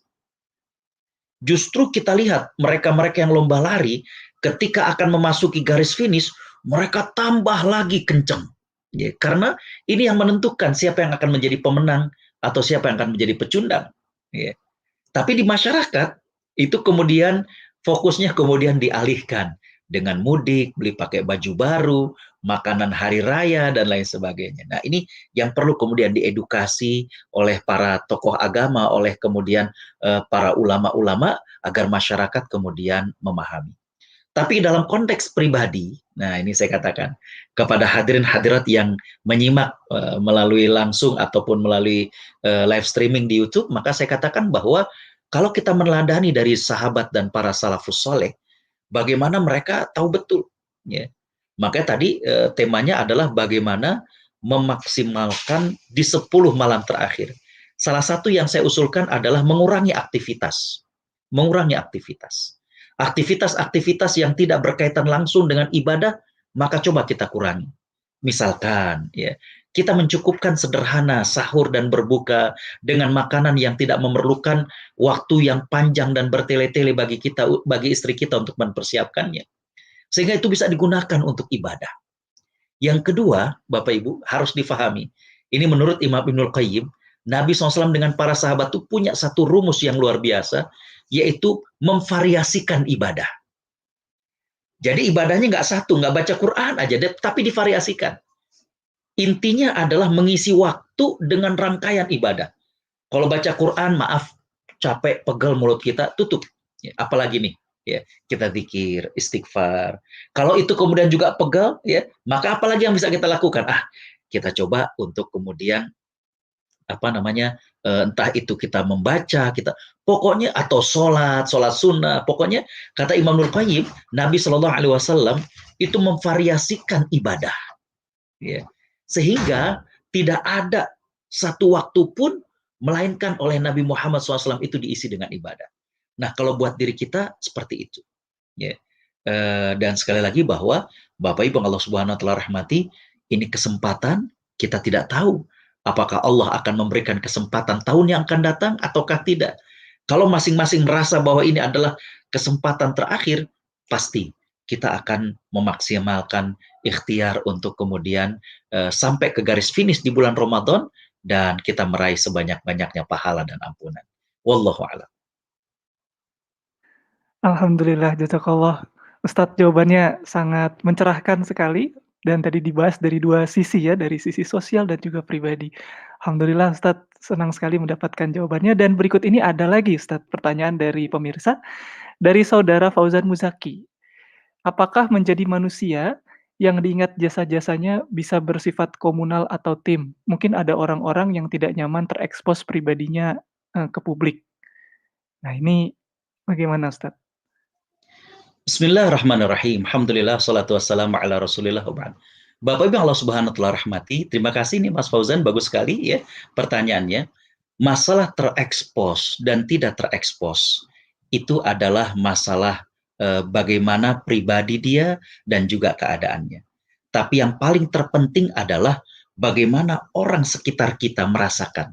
Justru kita lihat mereka-mereka yang lomba lari, ketika akan memasuki garis finish, mereka tambah lagi kenceng. Ya, karena ini yang menentukan siapa yang akan menjadi pemenang atau siapa yang akan menjadi pecundang. Ya. Tapi di masyarakat itu kemudian fokusnya kemudian dialihkan dengan mudik, beli pakai baju baru, makanan hari raya dan lain sebagainya. Nah, ini yang perlu kemudian diedukasi oleh para tokoh agama, oleh kemudian para ulama-ulama agar masyarakat kemudian memahami. Tapi dalam konteks pribadi, nah ini saya katakan kepada hadirin hadirat yang menyimak melalui langsung ataupun melalui live streaming di YouTube, maka saya katakan bahwa kalau kita meneladani dari sahabat dan para salafus soleh, bagaimana mereka tahu betul. Ya. Makanya tadi temanya adalah bagaimana memaksimalkan di 10 malam terakhir. Salah satu yang saya usulkan adalah mengurangi aktivitas. Mengurangi aktivitas. Aktivitas-aktivitas yang tidak berkaitan langsung dengan ibadah, maka coba kita kurangi. Misalkan, ya, kita mencukupkan sederhana sahur dan berbuka dengan makanan yang tidak memerlukan waktu yang panjang dan bertele-tele bagi kita, bagi istri kita untuk mempersiapkannya. Sehingga itu bisa digunakan untuk ibadah. Yang kedua, Bapak Ibu, harus difahami. Ini menurut Imam Ibnul Qayyim, Nabi SAW dengan para sahabat itu punya satu rumus yang luar biasa, yaitu memvariasikan ibadah. Jadi ibadahnya nggak satu, nggak baca Quran aja, tapi divariasikan. Intinya adalah mengisi waktu dengan rangkaian ibadah. Kalau baca Quran, maaf, capek, pegel mulut kita, tutup. Ya, apalagi nih, ya, kita zikir, istighfar. Kalau itu kemudian juga pegel, ya, maka apalagi yang bisa kita lakukan? Kita coba untuk kemudian entah itu kita membaca, kita pokoknya atau sholat sunnah, pokoknya kata Imam Ibnul Qayyim, Nabi Shallallahu Alaihi Wasallam itu memvariasikan ibadah, ya, sehingga tidak ada satu waktu pun melainkan oleh Nabi Muhammad SAW itu diisi dengan ibadah. Nah, kalau buat diri kita seperti itu, ya. Dan sekali lagi bahwa Bapak Ibu Allah Subhanahu Wa Taala rahmati, ini kesempatan, kita tidak tahu apakah Allah akan memberikan kesempatan tahun yang akan datang ataukah tidak. Kalau masing-masing merasa bahwa ini adalah kesempatan terakhir, pasti kita akan memaksimalkan ikhtiar untuk kemudian sampai ke garis finish di bulan Ramadan dan kita meraih sebanyak-banyaknya pahala dan ampunan. Wallahu a'lam. Alhamdulillah, jazakallah. Ustadz jawabannya sangat mencerahkan sekali dan tadi dibahas dari 2 sisi ya, dari sisi sosial dan juga pribadi. Alhamdulillah Ustadz senang sekali mendapatkan jawabannya dan berikut ini ada lagi Ustadz pertanyaan dari pemirsa, dari saudara Fauzan Muzaki. Apakah menjadi manusia yang diingat jasa-jasanya bisa bersifat komunal atau tim? Mungkin ada orang-orang yang tidak nyaman terekspos pribadinya, ke publik. Nah ini bagaimana Ustadz? Bismillahirrahmanirrahim. Alhamdulillah, salatu wassalamu ala rasulillah wa ba'd. Bapak Ibu yang Allah Subhanahu wa taala rahmati, terima kasih nih Mas Fauzan, bagus sekali ya pertanyaannya. Masalah terekspos dan tidak terekspos itu adalah masalah bagaimana pribadi dia dan juga keadaannya. Tapi yang paling terpenting adalah bagaimana orang sekitar kita merasakan.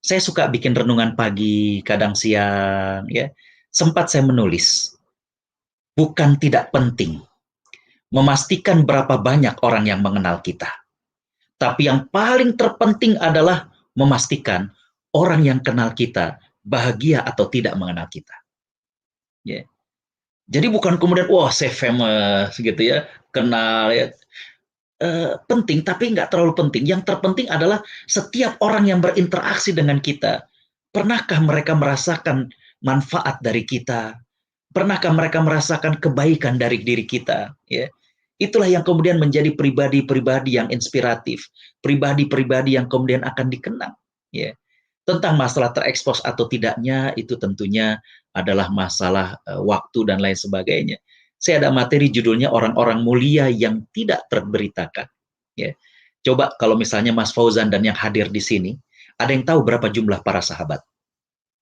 Saya suka bikin renungan pagi, kadang siang ya. Sempat saya menulis, bukan tidak penting memastikan berapa banyak orang yang mengenal kita. Tapi yang paling terpenting adalah memastikan orang yang kenal kita bahagia atau tidak mengenal kita. Ya. Jadi bukan kemudian, wah saya famous gitu ya, kenal ya. Penting tapi nggak terlalu penting. Yang terpenting adalah setiap orang yang berinteraksi dengan kita, pernahkah mereka merasakan manfaat dari kita? Pernahkah mereka merasakan kebaikan dari diri kita? Ya. Itulah yang kemudian menjadi pribadi-pribadi yang inspiratif, pribadi-pribadi yang kemudian akan dikenang. Ya. Tentang masalah terekspos atau tidaknya, itu tentunya adalah masalah waktu dan lain sebagainya. Saya ada materi judulnya orang-orang mulia yang tidak terberitakan. Ya. Coba kalau misalnya Mas Fauzan dan yang hadir di sini, ada yang tahu berapa jumlah para sahabat?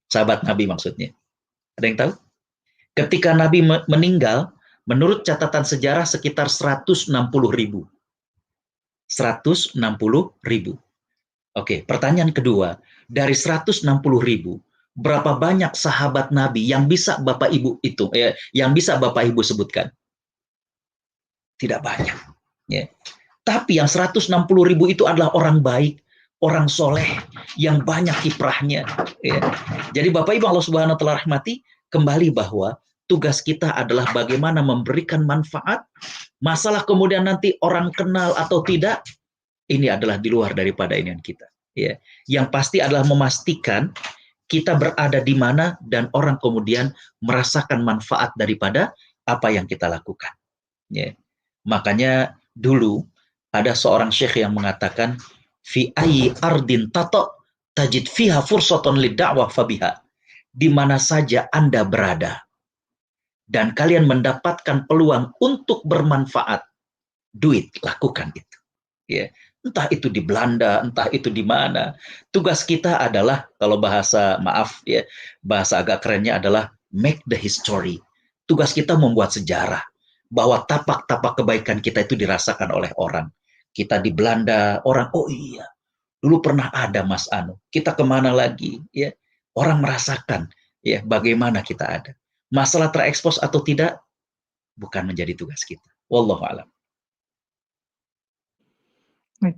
Sahabat Nabi maksudnya. Ada yang tahu? Ketika Nabi meninggal, menurut catatan sejarah sekitar 160.000. 160.000. Oke, pertanyaan kedua. Dari 160.000, berapa banyak sahabat Nabi yang bisa Bapak Ibu itu, yang bisa Bapak Ibu sebutkan? Tidak banyak. Ya. Tapi yang 160.000 itu adalah orang baik, orang soleh, yang banyak kiprahnya. Ya. Jadi Bapak Ibu Allah Subhanahu wa taala rahmati, kembali bahwa tugas kita adalah bagaimana memberikan manfaat. Masalah kemudian nanti orang kenal atau tidak, ini adalah di luar daripada inian kita. Ya. Yang pasti adalah memastikan kita berada di mana dan orang kemudian merasakan manfaat daripada apa yang kita lakukan. Ya. Makanya dulu ada seorang syekh yang mengatakan, fi ayyi ardin tato tajid fiha fursatan lid-da'wah fabiha. Di mana saja Anda berada dan kalian mendapatkan peluang untuk bermanfaat, duit, lakukan itu. Ya. Entah itu di Belanda, entah itu di mana. Tugas kita adalah, kalau bahasa, maaf ya, bahasa agak kerennya adalah make the history. Tugas kita membuat sejarah, bahwa tapak-tapak kebaikan kita itu dirasakan oleh orang. Kita di Belanda, orang, oh iya, dulu pernah ada Mas Anu, kita kemana lagi? Ya, orang merasakan ya bagaimana kita ada. Masalah terekspos atau tidak, bukan menjadi tugas kita. Wallahu a'lam.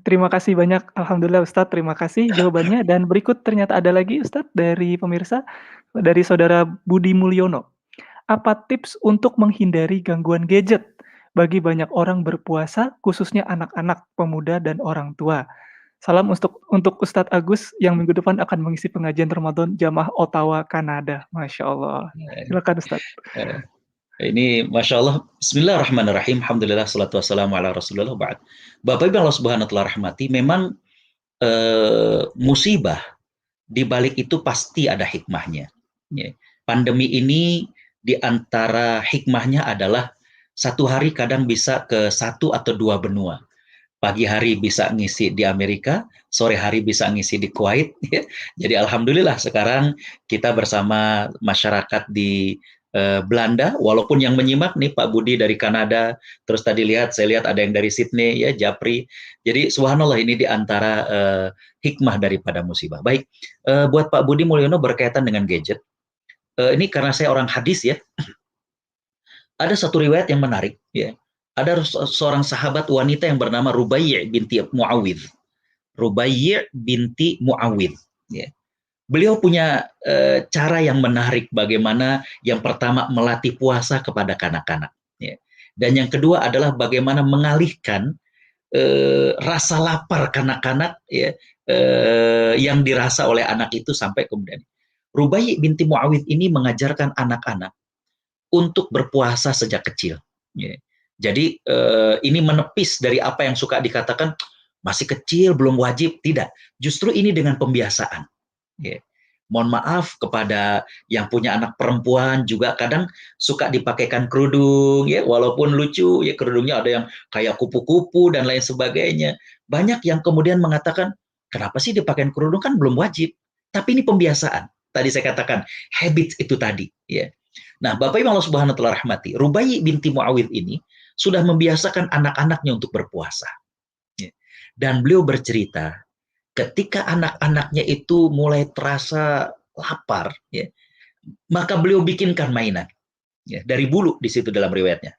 Terima kasih banyak, alhamdulillah Ustadz, terima kasih jawabannya. Dan berikut ternyata ada lagi Ustadz dari pemirsa, dari saudara Budi Mulyono. Apa tips untuk menghindari gangguan gadget bagi banyak orang berpuasa, khususnya anak-anak, pemuda, dan orang tua? Salam untuk Ustadz Agus yang minggu depan akan mengisi pengajian Ramadan Jamaah Ottawa, Kanada. Masya Allah. Silakan Ustadz. Ini Masya Allah, Bismillahirrahmanirrahim, Alhamdulillah, salatu wassalamu ala rasulullah ba'd. Bapak Ibu Allah Subhanahu wa taala rahmati, memang musibah di balik itu pasti ada hikmahnya. Ya. Pandemi ini di antara hikmahnya adalah satu hari kadang bisa ke 1 atau 2 benua. Pagi hari bisa ngisi di Amerika, sore hari bisa ngisi di Kuwait. Ya. Jadi alhamdulillah sekarang kita bersama masyarakat di Belanda, walaupun yang menyimak nih Pak Budi dari Kanada, terus tadi saya lihat ada yang dari Sydney ya, Japri. Jadi subhanallah ini di antara hikmah daripada musibah. Baik, buat Pak Budi Mulyono berkaitan dengan gadget, ini karena saya orang hadis ya, ada satu riwayat yang menarik ya. Ada seorang sahabat wanita yang bernama Rubai' binti Muawidh. Rubai' binti Muawidh ya. Beliau punya cara yang menarik bagaimana yang pertama melatih puasa kepada kanak-kanak ya. Dan yang kedua adalah bagaimana mengalihkan rasa lapar kanak-kanak ya, yang dirasa oleh anak itu sampai kemudian. Rubai' binti Muawidh ini mengajarkan anak-anak untuk berpuasa sejak kecil. Ya. Jadi ini menepis dari apa yang suka dikatakan masih kecil belum wajib, tidak. Justru ini dengan pembiasaan. Ya. Mohon maaf kepada yang punya anak perempuan juga kadang suka dipakaikan kerudung ya, walaupun lucu ya, kerudungnya ada yang kayak kupu-kupu dan lain sebagainya. Banyak yang kemudian mengatakan kenapa sih dipakai kerudung, kan belum wajib. Tapi ini pembiasaan. Tadi saya katakan habits itu tadi ya. Nah, Bapak Ibu Allah Subhanahu wa taala rahmati, Rubai' binti Muawidh ini sudah membiasakan anak-anaknya untuk berpuasa. Ya. Dan beliau bercerita ketika anak-anaknya itu mulai terasa lapar, ya, maka beliau bikinkan mainan. Ya, dari bulu di situ dalam riwayatnya.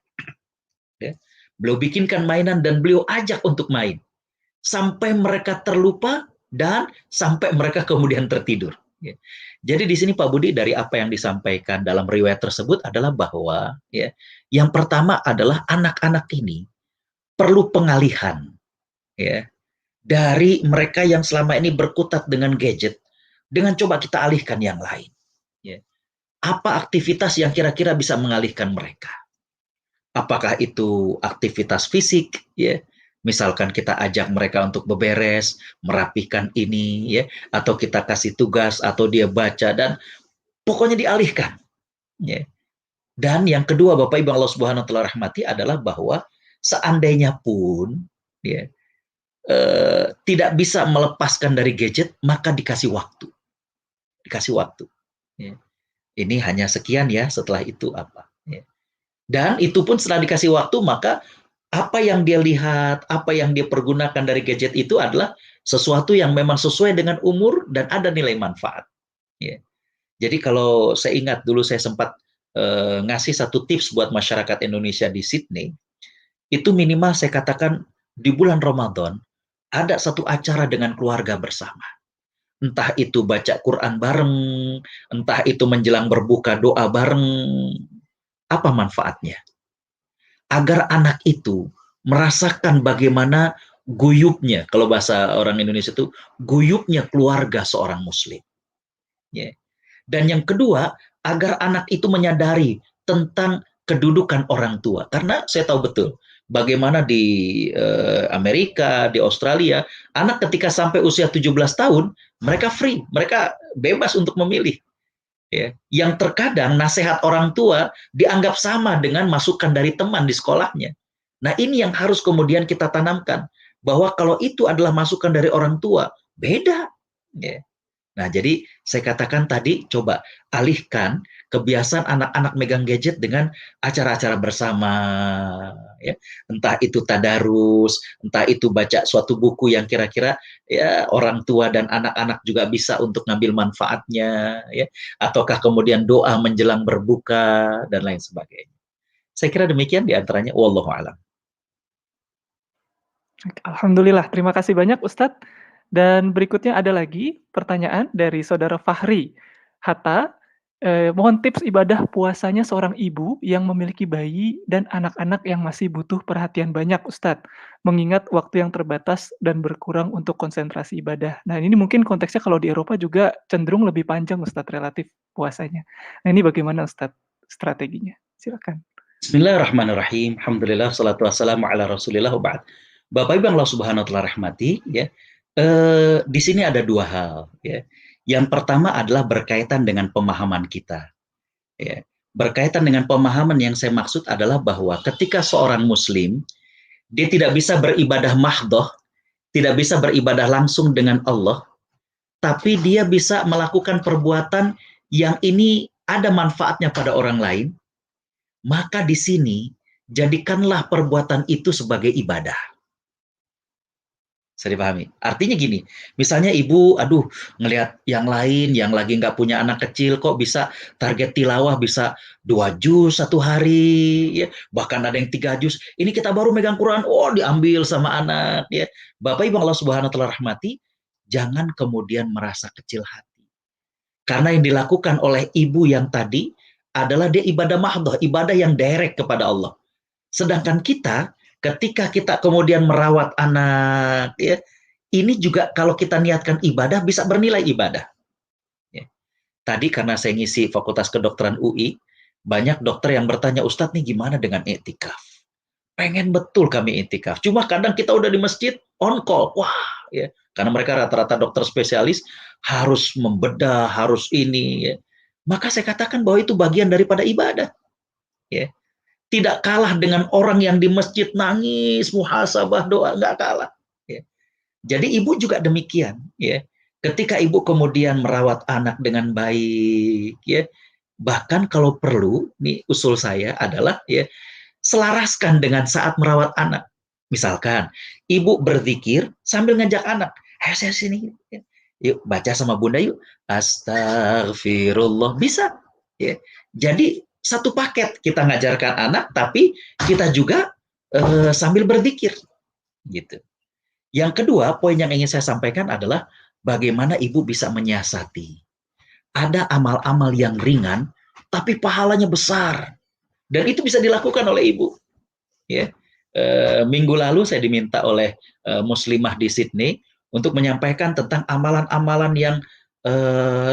Ya. Beliau bikinkan mainan dan beliau ajak untuk main. Sampai mereka terlupa dan sampai mereka kemudian tertidur. Ya. Jadi di sini Pak Budi dari apa yang disampaikan dalam riwayat tersebut adalah bahwa ya, yang pertama adalah anak-anak ini perlu pengalihan ya, dari mereka yang selama ini berkutat dengan gadget, dengan coba kita alihkan yang lain. Ya. Apa aktivitas yang kira-kira bisa mengalihkan mereka? Apakah itu aktivitas fisik, ya? Misalkan kita ajak mereka untuk beberes, merapikan ini, ya, atau kita kasih tugas, atau dia baca dan pokoknya dialihkan. Ya. Dan yang kedua, Bapak Ibu Allah Subhanahu wa taala rahmati adalah bahwa seandainya pun, ya, tidak bisa melepaskan dari gadget, maka dikasih waktu. Dikasih waktu. Ya. Ini hanya sekian ya, setelah itu apa. Ya. Dan itu pun setelah dikasih waktu, maka apa yang dia lihat, apa yang dia pergunakan dari gadget itu adalah sesuatu yang memang sesuai dengan umur dan ada nilai manfaat. Ya. Jadi kalau saya ingat dulu saya sempat ngasih satu tips buat masyarakat Indonesia di Sydney, itu minimal saya katakan di bulan Ramadan ada satu acara dengan keluarga bersama. Entah itu baca Quran bareng, entah itu menjelang berbuka doa bareng. Apa manfaatnya? Agar anak itu merasakan bagaimana guyupnya, kalau bahasa orang Indonesia itu, guyupnya keluarga seorang muslim. Ya. Dan yang kedua, agar anak itu menyadari tentang kedudukan orang tua. Karena saya tahu betul, bagaimana di Amerika, di Australia, anak ketika sampai usia 17 tahun, mereka free, mereka bebas untuk memilih. Ya, yang terkadang nasihat orang tua dianggap sama dengan masukan dari teman di sekolahnya. Nah, ini yang harus kemudian kita tanamkan, bahwa kalau itu adalah masukan dari orang tua, beda. Ya. Nah, jadi saya katakan tadi, coba alihkan kebiasaan anak-anak megang gadget dengan acara-acara bersama, ya. Entah itu tadarus, entah itu baca suatu buku yang kira-kira ya orang tua dan anak-anak juga bisa untuk ngambil manfaatnya, ya. Ataukah kemudian doa menjelang berbuka dan lain sebagainya. Saya kira demikian di antaranya, wallahu a'lam. Alhamdulillah, terima kasih banyak Ustadz. Dan berikutnya ada lagi pertanyaan dari saudara Fahri Hatta. Mohon tips ibadah puasanya seorang ibu yang memiliki bayi dan anak-anak yang masih butuh perhatian banyak Ustadz, mengingat waktu yang terbatas dan berkurang untuk konsentrasi ibadah. Nah ini mungkin konteksnya kalau di Eropa juga cenderung lebih panjang Ustadz relatif puasanya. Nah ini bagaimana Ustadz strateginya? Silakan. Bismillahirrahmanirrahim. Alhamdulillah, salatu wassalamu ala rasulillah, wa ba'd. Bapak Ibu Allah Subhanahu wa taala rahmati, ya. Di sini ada dua hal, ya. Yang pertama adalah berkaitan dengan pemahaman kita, ya. Berkaitan dengan pemahaman yang saya maksud adalah bahwa ketika seorang muslim dia tidak bisa beribadah mahdoh, tidak bisa beribadah langsung dengan Allah, tapi dia bisa melakukan perbuatan yang ini ada manfaatnya pada orang lain, maka di sini jadikanlah perbuatan itu sebagai ibadah. Bisa dipahami. Artinya gini, misalnya ibu, aduh, ngelihat yang lain yang lagi nggak punya anak kecil kok bisa target tilawah bisa 2 juz satu hari, ya. Bahkan ada yang 3 juz. Ini kita baru megang Quran, oh diambil sama anak, ya. Bapak Ibu Allah Subhanahu wa taala rahmati, jangan kemudian merasa kecil hati. Karena yang dilakukan oleh ibu yang tadi adalah dia ibadah mahdhah, ibadah yang direct kepada Allah. Sedangkan kita, ketika kita kemudian merawat anak, ya, ini juga kalau kita niatkan ibadah bisa bernilai ibadah. Ya. Tadi karena saya ngisi Fakultas Kedokteran UI, banyak dokter yang bertanya, Ustadz nih gimana dengan iktikaf? Pengen betul kami iktikaf. Cuma kadang kita udah di masjid, on call. Wah, ya. Karena mereka rata-rata dokter spesialis, harus membedah, harus ini. Ya. Maka saya katakan bahwa itu bagian daripada ibadah. Ya. Tidak kalah dengan orang yang di masjid nangis, muhasabah, doa, nggak kalah. Ya. Jadi ibu juga demikian. Ya. Ketika ibu kemudian merawat anak dengan baik, ya, bahkan kalau perlu, nih usul saya adalah ya selaraskan dengan saat merawat anak. Misalkan ibu berzikir sambil ngajak anak, ayo saya sini, yuk baca sama bunda yuk, astagfirullah, bisa. Ya. Jadi satu paket kita ngajarkan anak, tapi kita juga sambil berzikir, gitu. Yang kedua, poin yang ingin saya sampaikan adalah bagaimana ibu bisa menyiasati. Ada amal-amal yang ringan, tapi pahalanya besar, dan itu bisa dilakukan oleh ibu. Ya, minggu lalu saya diminta oleh muslimah di Sydney untuk menyampaikan tentang amalan-amalan yang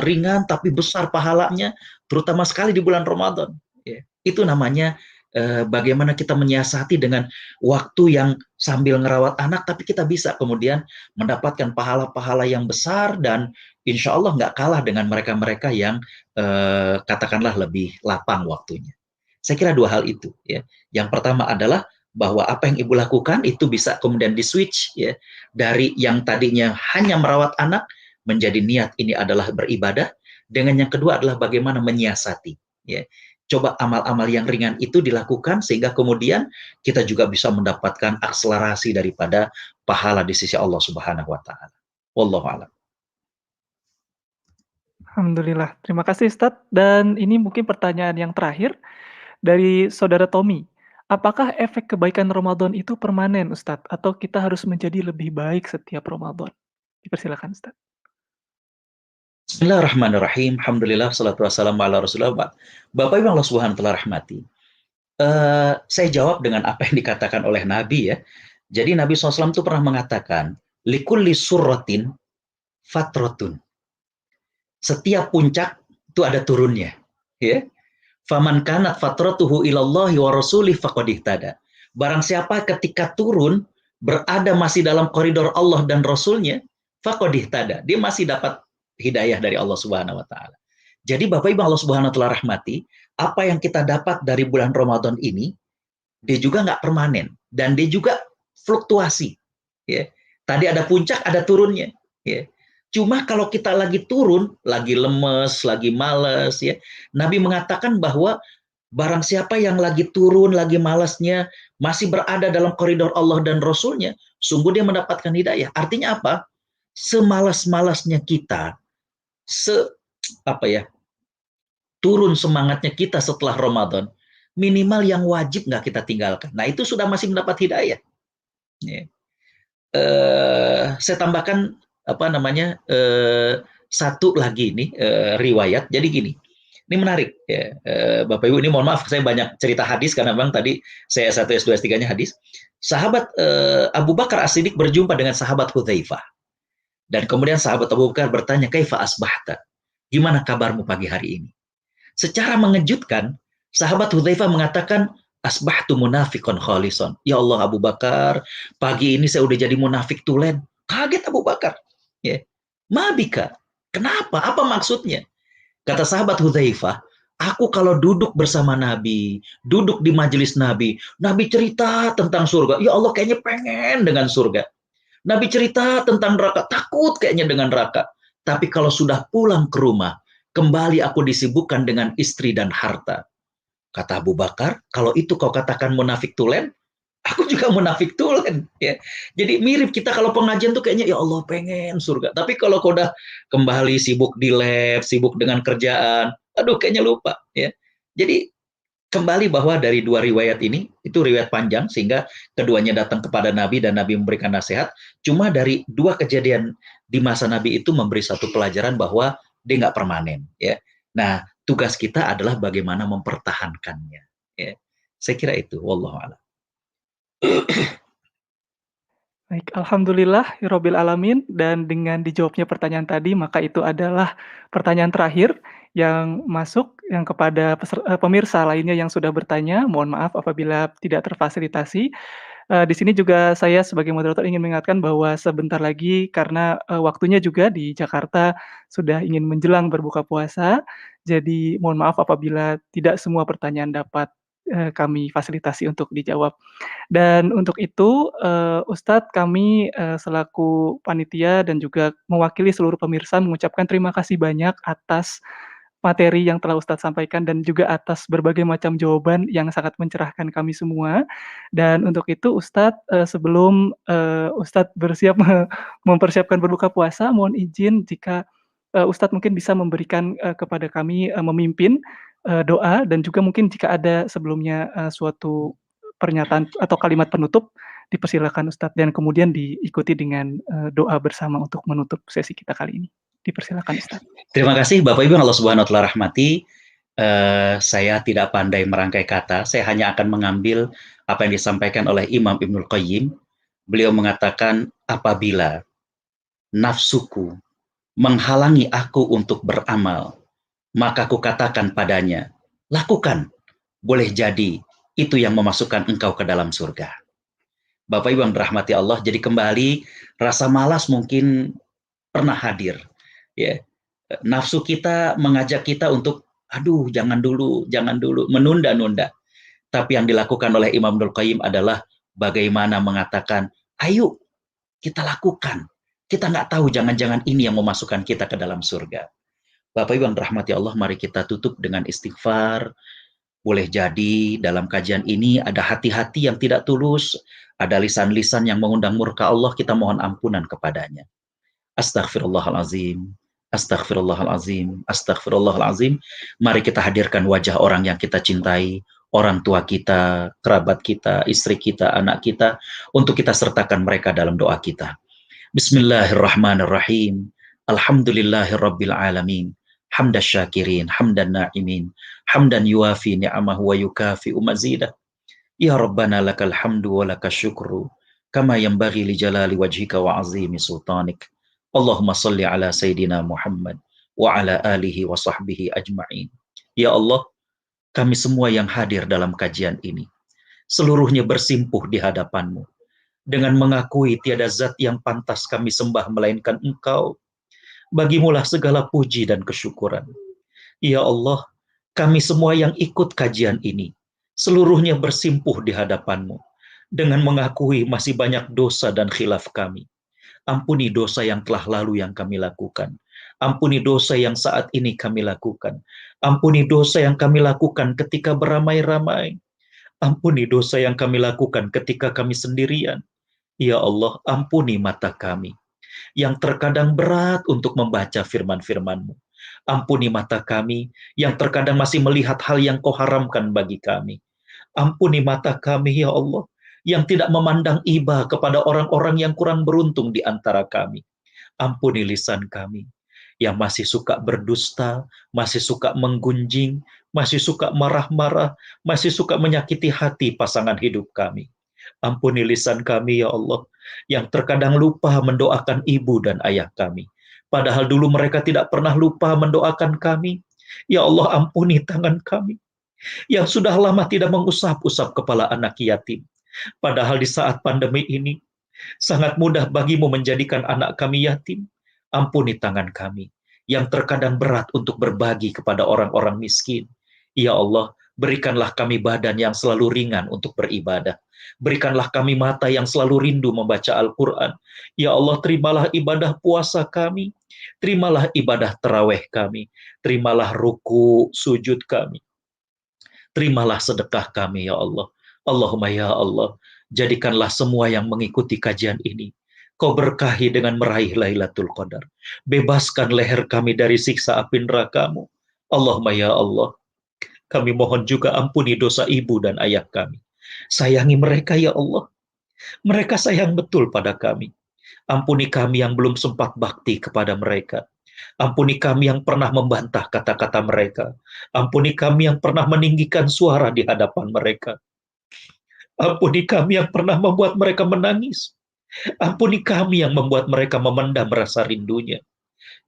ringan tapi besar pahalanya, terutama sekali di bulan Ramadan. Ya. Itu namanya bagaimana kita menyiasati dengan waktu yang sambil ngerawat anak, tapi kita bisa kemudian mendapatkan pahala-pahala yang besar dan insya Allah nggak kalah dengan mereka-mereka yang katakanlah lebih lapang waktunya. Saya kira dua hal itu. Ya. Yang pertama adalah bahwa apa yang ibu lakukan itu bisa kemudian di-switch ya, dari yang tadinya hanya merawat anak menjadi niat ini adalah beribadah. Dengan yang kedua adalah bagaimana menyiasati. Ya. Coba amal-amal yang ringan itu dilakukan sehingga kemudian kita juga bisa mendapatkan akselerasi daripada pahala di sisi Allah Subhanahu wa taala. Wallahu a'lam. Alhamdulillah. Terima kasih Ustadz. Dan ini mungkin pertanyaan yang terakhir dari saudara Tommy. Apakah efek kebaikan Ramadan itu permanen Ustadz? Atau kita harus menjadi lebih baik setiap Ramadan? Dipersilakan Ustadz. Bismillahirrahmanirrahim. Alhamdulillah, salatu wassalamu ala Rasulullah. Bapak Ibu Allah Subhanahu wa taala rahmati. Saya jawab dengan apa yang dikatakan oleh Nabi ya. Jadi Nabi SAW itu pernah mengatakan, likulli surratin fatrotun. Setiap puncak itu ada turunnya. Ya. Faman kanat fatratuhu ilallahi wa rasulih faqad ihtada. Barang siapa ketika turun berada masih dalam koridor Allah dan Rasulnya, faqad ihtada. Dia masih dapat hidayah dari Allah Subhanahu wa taala. Jadi Bapak Ibu Allah Subhanahu wa taala rahmati, apa yang kita dapat dari bulan Ramadan ini, dia juga nggak permanen dan dia juga fluktuasi. Ya. Tadi ada puncak, ada turunnya. Ya. Cuma kalau kita lagi turun, lagi lemes, lagi males, ya, Nabi mengatakan bahwa barang siapa yang lagi turun, lagi malasnya, masih berada dalam koridor Allah dan Rasulnya, sungguh dia mendapatkan hidayah. Artinya apa? Semalas-malasnya kita, turun semangatnya kita setelah Ramadan, minimal yang wajib nggak kita tinggalkan. Nah itu sudah masih mendapat hidayah. Ya. Saya tambahkan satu lagi nih riwayat. Jadi gini, ini menarik ya, Bapak Ibu, ini mohon maaf saya banyak cerita hadis karena memang tadi saya S1 S2 S3-nya hadis. Sahabat Abu Bakar As-Siddiq berjumpa dengan sahabat Hudzaifah. Dan kemudian sahabat Abu Bakar bertanya, "Kaifa asbahta?" Gimana kabarmu pagi hari ini? Secara mengejutkan, sahabat Hudzaifah mengatakan, "Asbahtu munafiqan khalison." Ya Allah Abu Bakar, pagi ini saya udah jadi munafik tulen. Kaget Abu Bakar. Ya. Mabika, kenapa? Apa maksudnya? Kata sahabat Hudzaifah, aku kalau duduk bersama Nabi, duduk di majelis Nabi, Nabi cerita tentang surga. Ya Allah, kayaknya pengen dengan surga. Nabi cerita tentang neraka, takut kayaknya dengan neraka. Tapi kalau sudah pulang ke rumah, kembali aku disibukkan dengan istri dan harta. Kata Abu Bakar, kalau itu kau katakan munafik tulen, Aku juga munafik tulen ya. Jadi mirip kita kalau pengajian tuh kayaknya ya Allah pengen surga. Tapi kalau kau udah kembali sibuk di lab, sibuk dengan kerjaan, aduh kayaknya lupa ya. Jadi kembali bahwa dari dua riwayat ini, itu riwayat panjang sehingga keduanya datang kepada Nabi dan Nabi memberikan nasihat. Cuma dari dua kejadian di masa Nabi itu memberi satu pelajaran bahwa dia nggak permanen ya. Nah, tugas kita adalah bagaimana mempertahankannya ya. Saya kira itu, wallahu a'lam. Baik, alhamdulillah robbil alamin, dan dengan dijawabnya pertanyaan tadi, maka itu adalah pertanyaan terakhir yang masuk, yang kepada pemirsa lainnya yang sudah bertanya, mohon maaf apabila tidak terfasilitasi. Di sini juga saya sebagai moderator ingin mengingatkan bahwa sebentar lagi karena, waktunya juga di Jakarta sudah ingin menjelang berbuka puasa, jadi mohon maaf apabila tidak semua pertanyaan dapat, kami fasilitasi untuk dijawab. Dan untuk itu, Ustadz, kami, selaku panitia dan juga mewakili seluruh pemirsa mengucapkan terima kasih banyak atas materi yang telah Ustadz sampaikan dan juga atas berbagai macam jawaban yang sangat mencerahkan kami semua. Dan untuk itu Ustadz, sebelum, Ustadz bersiap mempersiapkan berbuka puasa, mohon izin jika, Ustadz mungkin bisa memberikan, kepada kami, memimpin, doa, dan juga mungkin jika ada sebelumnya, suatu pernyataan atau kalimat penutup, dipersilakan Ustadz, dan kemudian diikuti dengan, doa bersama untuk menutup sesi kita kali ini. Dipersilakan Ustadz. Terima kasih Bapak Ibu yang Allah Subhanahu wa taala rahmati. Saya tidak pandai merangkai kata, saya hanya akan mengambil apa yang disampaikan oleh Imam Ibnul Qayyim. Beliau mengatakan, apabila nafsuku menghalangi aku untuk beramal, maka aku katakan padanya, lakukan, boleh jadi itu yang memasukkan engkau ke dalam surga. Bapak Ibu yang dirahmati Allah, jadi kembali rasa malas mungkin pernah hadir. Ya, nafsu kita mengajak kita untuk, aduh jangan dulu, menunda-nunda. Tapi yang dilakukan oleh Imam Ibnul Qayyim adalah bagaimana mengatakan, ayo kita lakukan. Kita nggak tahu jangan-jangan ini yang memasukkan kita ke dalam surga. Bapak Ibu yang dirahmati Allah, mari kita tutup dengan istighfar. Boleh jadi dalam kajian ini ada hati-hati yang tidak tulus, ada lisan-lisan yang mengundang murka Allah, kita mohon ampunan kepadanya. Astaghfirullahalazim, astaghfirullahalazim, astaghfirullahalazim. Mari kita hadirkan wajah orang yang kita cintai, orang tua kita, kerabat kita, istri kita, anak kita, untuk kita sertakan mereka dalam doa kita. Bismillahirrahmanirrahim. Alhamdulillahirabbil alamin. Hamdan syakirin, hamdan na'imin, hamdan yuafi ni'amahu wa yukafi'u mazidah. Ya Rabbana lakal hamdu wa lakal syukru, kama yanbaghi li jalali wajhika wa azimi sultanik. Allahumma salli ala Sayyidina Muhammad wa ala alihi wa sahbihi ajma'in. Ya Allah, kami semua yang hadir dalam kajian ini, seluruhnya bersimpuh di hadapan-Mu, dengan mengakui tiada zat yang pantas kami sembah melainkan Engkau. Bagimulah segala puji dan kesyukuran. Ya Allah, kami semua yang ikut kajian ini, seluruhnya bersimpuh di hadapan-Mu, dengan mengakui masih banyak dosa dan khilaf kami. Ampuni dosa yang telah lalu yang kami lakukan. Ampuni dosa yang saat ini kami lakukan. Ampuni dosa yang kami lakukan ketika beramai-ramai. Ampuni dosa yang kami lakukan ketika kami sendirian. Ya Allah, ampuni mata kami yang terkadang berat untuk membaca firman-firman-Mu. Ampuni mata kami yang terkadang masih melihat hal yang Kau haramkan bagi kami. Ampuni mata kami, ya Allah, yang tidak memandang iba kepada orang-orang yang kurang beruntung di antara kami. Ampuni lisan kami yang masih suka berdusta, masih suka menggunjing, masih suka marah-marah, masih suka menyakiti hati pasangan hidup kami. Ampuni lisan kami, ya Allah, yang terkadang lupa mendoakan ibu dan ayah kami. Padahal dulu mereka tidak pernah lupa mendoakan kami. Ya Allah, ampuni tangan kami yang sudah lama tidak mengusap-usap kepala anak yatim. Padahal di saat pandemi ini, sangat mudah bagimu menjadikan anak kami yatim. Ampuni tangan kami yang terkadang berat untuk berbagi kepada orang-orang miskin. Ya Allah, berikanlah kami badan yang selalu ringan untuk beribadah. Berikanlah kami mata yang selalu rindu membaca Al-Quran. Ya Allah, terimalah ibadah puasa kami. Terimalah ibadah tarawih kami. Terimalah ruku sujud kami. Terimalah sedekah kami, ya Allah. Allahumma ya Allah, jadikanlah semua yang mengikuti kajian ini Kau berkahi dengan meraih Lailatul Qadar. Bebaskan leher kami dari siksa api neraka-Mu. Allahumma ya Allah, kami mohon juga ampuni dosa ibu dan ayah kami. Sayangi mereka ya Allah. Mereka sayang betul pada kami. Ampuni kami yang belum sempat bakti kepada mereka. Ampuni kami yang pernah membantah kata-kata mereka. Ampuni kami yang pernah meninggikan suara di hadapan mereka. Ampuni kami yang pernah membuat mereka menangis. Ampuni kami yang membuat mereka memendam rasa rindunya.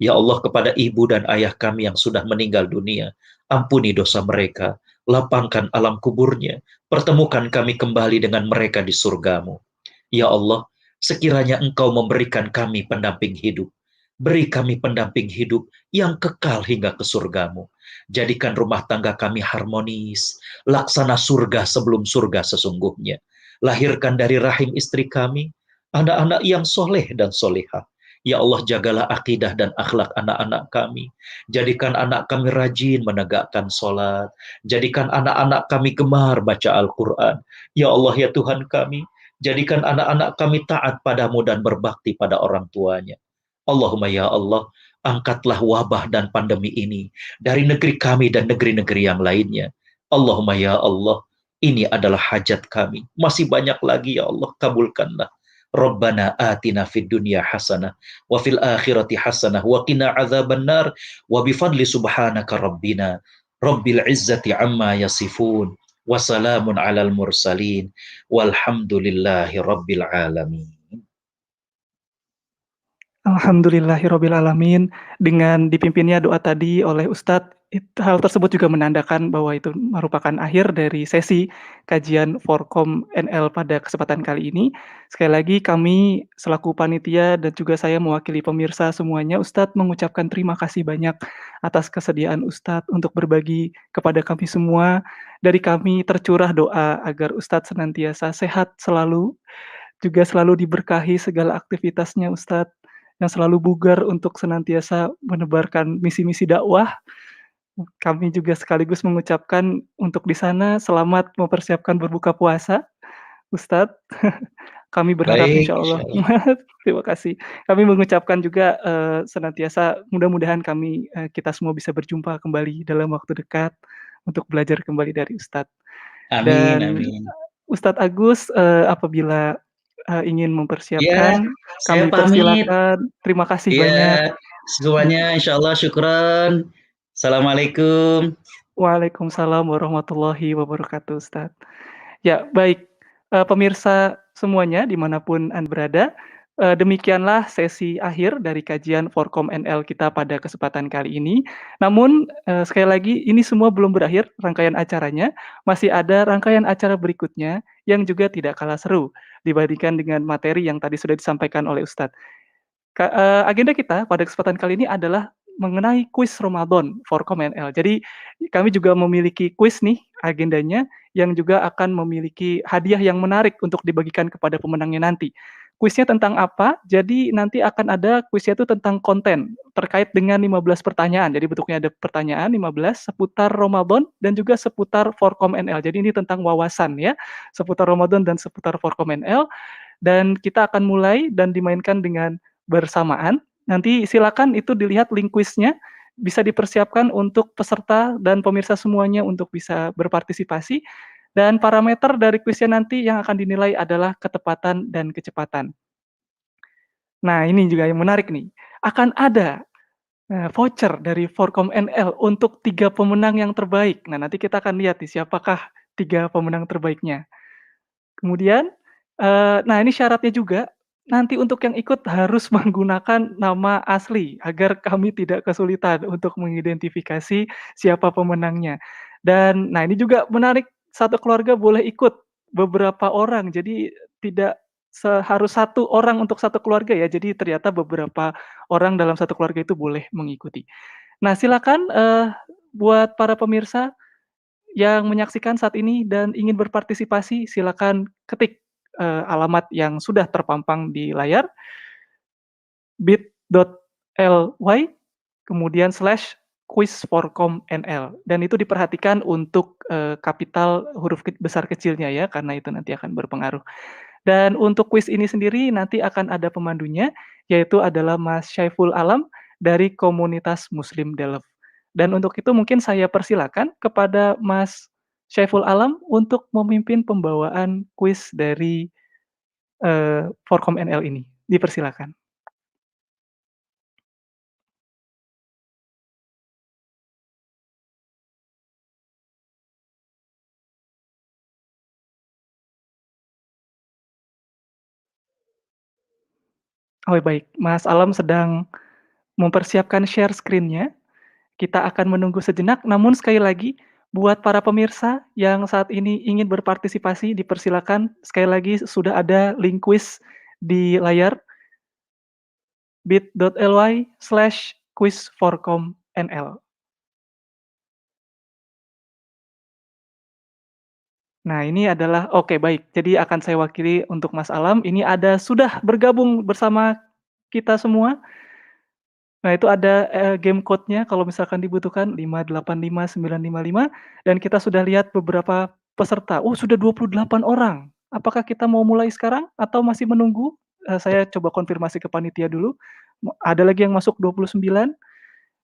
Ya Allah, kepada ibu dan ayah kami yang sudah meninggal dunia, ampuni dosa mereka, lapangkan alam kuburnya, pertemukan kami kembali dengan mereka di surgamu. Ya Allah, sekiranya Engkau memberikan kami pendamping hidup, beri kami pendamping hidup yang kekal hingga ke surgamu. Jadikan rumah tangga kami harmonis, laksana surga sebelum surga sesungguhnya. Lahirkan dari rahim istri kami, anak-anak yang soleh dan solehah. Ya Allah, jagalah akidah dan akhlak anak-anak kami. Jadikan anak kami rajin menegakkan sholat. Jadikan anak-anak kami gemar baca Al-Quran. Ya Allah, ya Tuhan kami, jadikan anak-anak kami taat padamu dan berbakti pada orang tuanya. Allahumma ya Allah, angkatlah wabah dan pandemi ini dari negeri kami dan negeri-negeri yang lainnya. Allahumma ya Allah, ini adalah hajat kami. Masih banyak lagi ya Allah, kabulkanlah. Rabbana atina fid dunya hasanah wa fil akhirati hasanah wa qina adzabannar wa bifadli subhanaka rabbina rabbil izzati amma yasifun wa salamun alal mursalin walhamdulillahi rabbil alamin. Alhamdulillahirabbil alamin. Dengan dipimpinnya doa tadi oleh Ustadz, hal tersebut juga menandakan bahwa itu merupakan akhir dari sesi kajian Forkom NL pada kesempatan kali ini. Sekali lagi kami selaku panitia dan juga saya mewakili pemirsa semuanya, Ustadz mengucapkan terima kasih banyak atas kesediaan Ustadz untuk berbagi kepada kami semua. Dari kami tercurah doa agar Ustadz senantiasa sehat selalu, juga selalu diberkahi segala aktivitasnya Ustadz, yang selalu bugar untuk senantiasa menebarkan misi-misi dakwah. Kami juga sekaligus mengucapkan untuk di sana selamat mempersiapkan berbuka puasa, Ustadz. Kami berharap Baik, insya Allah. insyaallah. Terima kasih. Kami mengucapkan juga senantiasa mudah-mudahan kita semua bisa berjumpa kembali dalam waktu dekat untuk belajar kembali dari Ustadz. Amin, Dan amin. Ustadz Agus, apabila ingin Ya, mempersiapkan, saya kami pamit. persilakan. Terima kasih banyak. Ya, semuanya insyaallah syukran. Assalamualaikum. Waalaikumsalam warahmatullahi wabarakatuh, Ustadz. Ya, baik, pemirsa semuanya dimanapun Anda berada, demikianlah sesi akhir dari kajian Forkom NL kita pada kesempatan kali ini. Namun, sekali lagi ini semua belum berakhir rangkaian acaranya, masih ada rangkaian acara berikutnya yang juga tidak kalah seru dibandingkan dengan materi yang tadi sudah disampaikan oleh Ustadz. Agenda kita pada kesempatan kali ini adalah mengenai kuis Ramadan Forkom NL. Jadi kami juga memiliki kuis nih agendanya yang juga akan memiliki hadiah yang menarik untuk dibagikan kepada pemenangnya nanti. Kuisnya tentang apa? Jadi nanti akan ada kuisnya itu tentang konten terkait dengan 15 pertanyaan. Jadi bentuknya ada pertanyaan 15 seputar Ramadan dan juga seputar Forkom NL. Jadi ini tentang wawasan ya, seputar Ramadan dan seputar Forkom NL. Dan kita akan mulai dan dimainkan dengan bersamaan. Nanti silakan itu dilihat link kuisnya, bisa dipersiapkan untuk peserta dan pemirsa semuanya untuk bisa berpartisipasi. Dan parameter dari kuisnya nanti yang akan dinilai adalah ketepatan dan kecepatan. Nah, ini juga yang menarik nih. Akan ada voucher dari Forkom NL untuk 3 pemenang yang terbaik. Nah, nanti kita akan lihat nih siapakah 3 pemenang terbaiknya. Kemudian, nah ini syaratnya juga, nanti untuk yang ikut harus menggunakan nama asli, agar kami tidak kesulitan untuk mengidentifikasi siapa pemenangnya. Dan, nah ini juga menarik, satu keluarga boleh ikut beberapa orang, jadi tidak harus satu orang untuk satu keluarga ya, jadi ternyata beberapa orang dalam satu keluarga itu boleh mengikuti. Nah silakan, buat para pemirsa yang menyaksikan saat ini dan ingin berpartisipasi, silakan ketik, alamat yang sudah terpampang di layar, bit.ly, kemudian Quiz Forkom NL dan itu diperhatikan untuk, kapital huruf besar kecilnya ya, karena itu nanti akan berpengaruh. Dan untuk kuis ini sendiri nanti akan ada pemandunya, yaitu adalah Mas Syaiful Alam dari komunitas Muslim Delef. Dan untuk itu mungkin saya persilakan kepada Mas Syaiful Alam untuk memimpin pembawaan kuis dari, Forkom NL ini. Dipersilakan. Oh baik, Mas Alam sedang mempersiapkan share screen-nya. Kita akan menunggu sejenak, namun sekali lagi, buat para pemirsa yang saat ini ingin berpartisipasi, dipersilakan. Sekali lagi sudah ada link kuis di layar, bit.ly/quizforkomnl. Nah, ini adalah oke baik, jadi akan saya wakili untuk Mas Alam, ini sudah bergabung bersama kita semua. Nah, itu ada, game code-nya kalau misalkan dibutuhkan 585955 dan kita sudah lihat beberapa peserta. Oh, sudah 28 orang. Apakah kita mau mulai sekarang atau masih menunggu? Saya coba konfirmasi ke panitia dulu. Ada lagi yang masuk 29?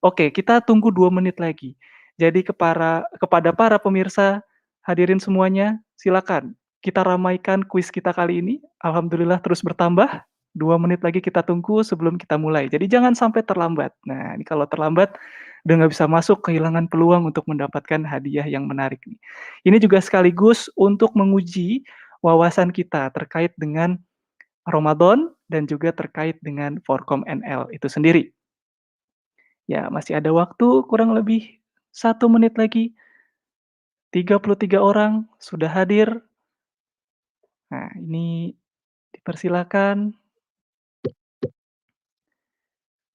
Oke, kita tunggu 2 menit lagi. Jadi kepada para pemirsa, hadirin semuanya, silakan kita ramaikan kuis kita kali ini. Alhamdulillah terus bertambah. 2 menit lagi kita tunggu sebelum kita mulai. Jadi jangan sampai terlambat. Nah, ini kalau terlambat udah nggak bisa masuk, kehilangan peluang untuk mendapatkan hadiah yang menarik nih. Ini juga sekaligus untuk menguji wawasan kita terkait dengan Ramadan dan juga terkait dengan Forkom NL itu sendiri. Ya, masih ada waktu kurang lebih 1 menit lagi. 33 orang sudah hadir. Nah, ini dipersilakan.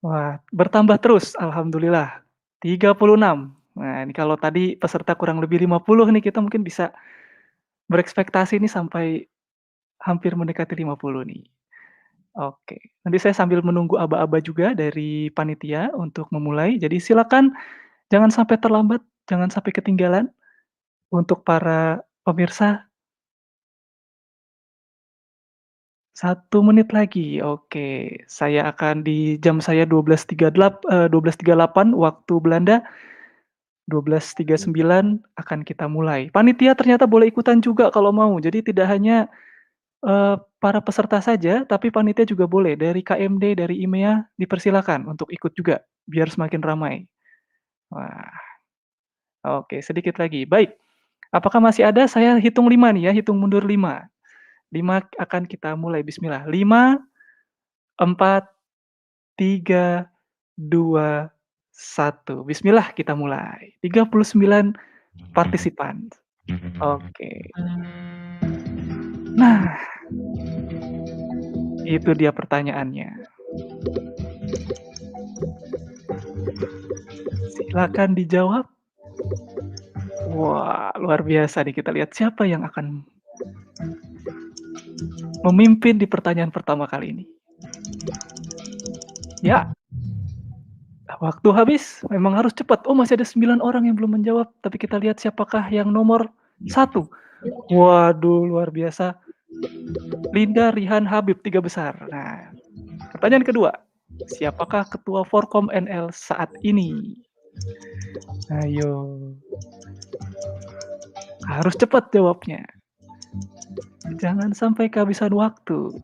Wah, bertambah terus, alhamdulillah. 36. Nah, ini kalau tadi peserta kurang lebih 50 nih, kita mungkin bisa berekspektasi nih sampai hampir mendekati 50 nih. Oke, nanti saya sambil menunggu aba-aba juga dari panitia untuk memulai. Jadi silakan jangan sampai terlambat, jangan sampai ketinggalan. Untuk para pemirsa, 1 menit lagi, oke. Saya akan di jam saya 12.38 waktu Belanda, 12.39 akan kita mulai. Panitia ternyata boleh ikutan juga kalau mau, jadi tidak hanya, para peserta saja, tapi panitia juga boleh, dari KMD, dari IMEA, dipersilakan untuk ikut juga, biar semakin ramai. Wah, oke, sedikit lagi. Baik, apakah masih ada? Saya hitung 5 nih ya, hitung mundur 5. 5 akan kita mulai, bismillah. 5, 4, 3, 2, 1. Bismillah kita mulai. 39 partisipan. Oke. Nah, itu dia pertanyaannya. Silakan dijawab. Wah, luar biasa nih, kita lihat siapa yang akan memimpin di pertanyaan pertama kali ini. Ya, waktu habis, memang harus cepat. Oh, masih ada 9 orang yang belum menjawab, tapi kita lihat siapakah yang nomor 1. Waduh, luar biasa. Linda, Rihan, Habib, 3 besar. Nah, pertanyaan kedua, siapakah ketua Forkom NL saat ini? Ayo. Harus cepat jawabnya. Jangan sampai kehabisan waktu.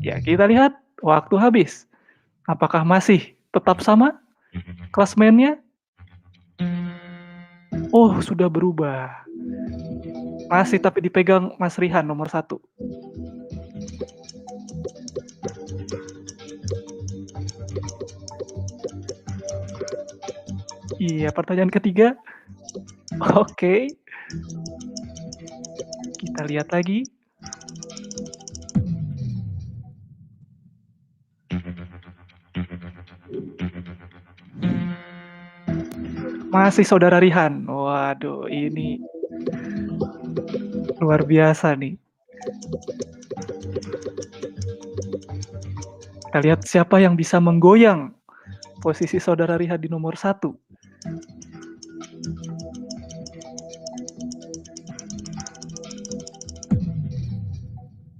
Ya, kita lihat waktu habis. Apakah masih tetap sama klasmennya? Oh, sudah berubah. Masih tapi dipegang Mas Rihan nomor 1. Iya, pertanyaan ketiga. Oke. Kita lihat lagi. Masih saudara Rihan. Waduh, ini luar biasa nih. Kita lihat siapa yang bisa menggoyang posisi saudara Rihan di nomor satu.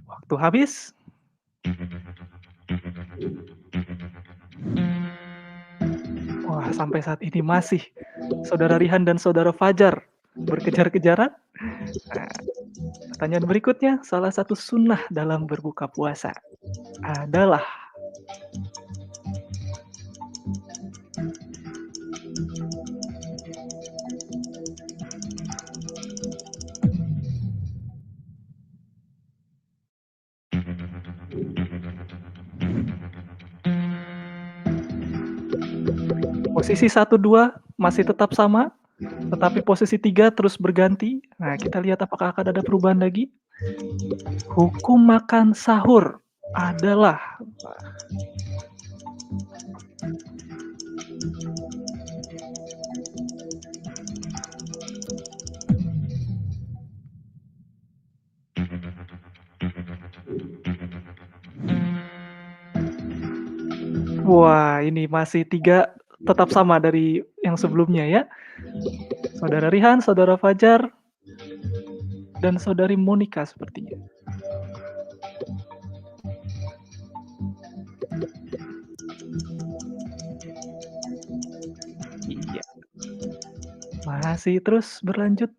Waktu habis. Wah, sampai saat ini masih saudara Rihan dan saudara Fajar berkejar-kejaran. Nah, pertanyaan berikutnya, salah satu sunnah dalam berbuka puasa adalah posisi 1, 2 masih tetap sama, tetapi posisi 3 terus berganti. Nah, kita lihat apakah akan ada perubahan lagi. Hukum makan sahur adalah wah, ini masih 3 tetap sama dari yang sebelumnya ya. Saudara Rihan, saudara Fajar, dan saudari Monica sepertinya. Iya, masih terus berlanjut.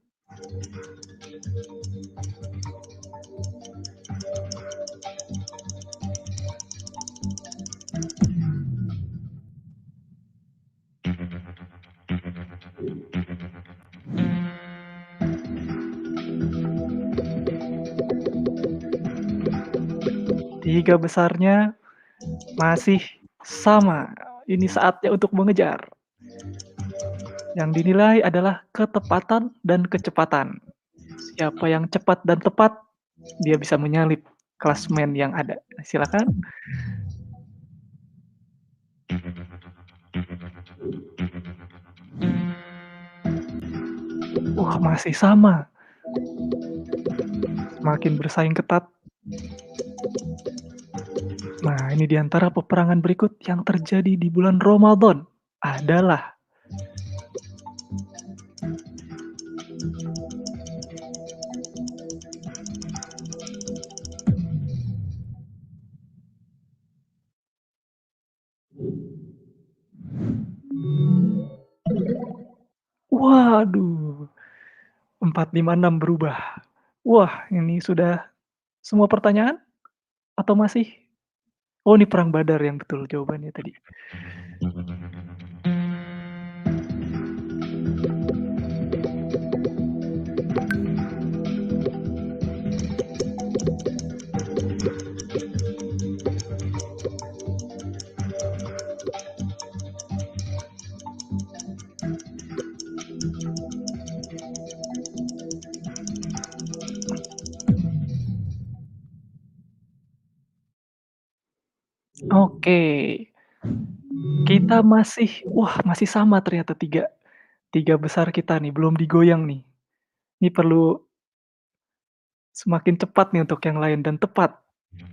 Tiga besarnya masih sama. Ini saatnya untuk mengejar. Yang dinilai adalah ketepatan dan kecepatan. Siapa yang cepat dan tepat, dia bisa menyalip klasmen yang ada. Silakan. Wah, masih sama. Semakin bersaing ketat. Nah, ini di antara peperangan berikut yang terjadi di bulan Ramadan adalah waduh, 4, 5, 6 berubah. Wah, ini sudah semua pertanyaan atau masih? Oh, ini perang Badar yang betul jawabannya tadi. Oke, kita masih sama ternyata 3 besar kita nih, belum digoyang nih. Ini perlu semakin cepat nih untuk yang lain dan tepat.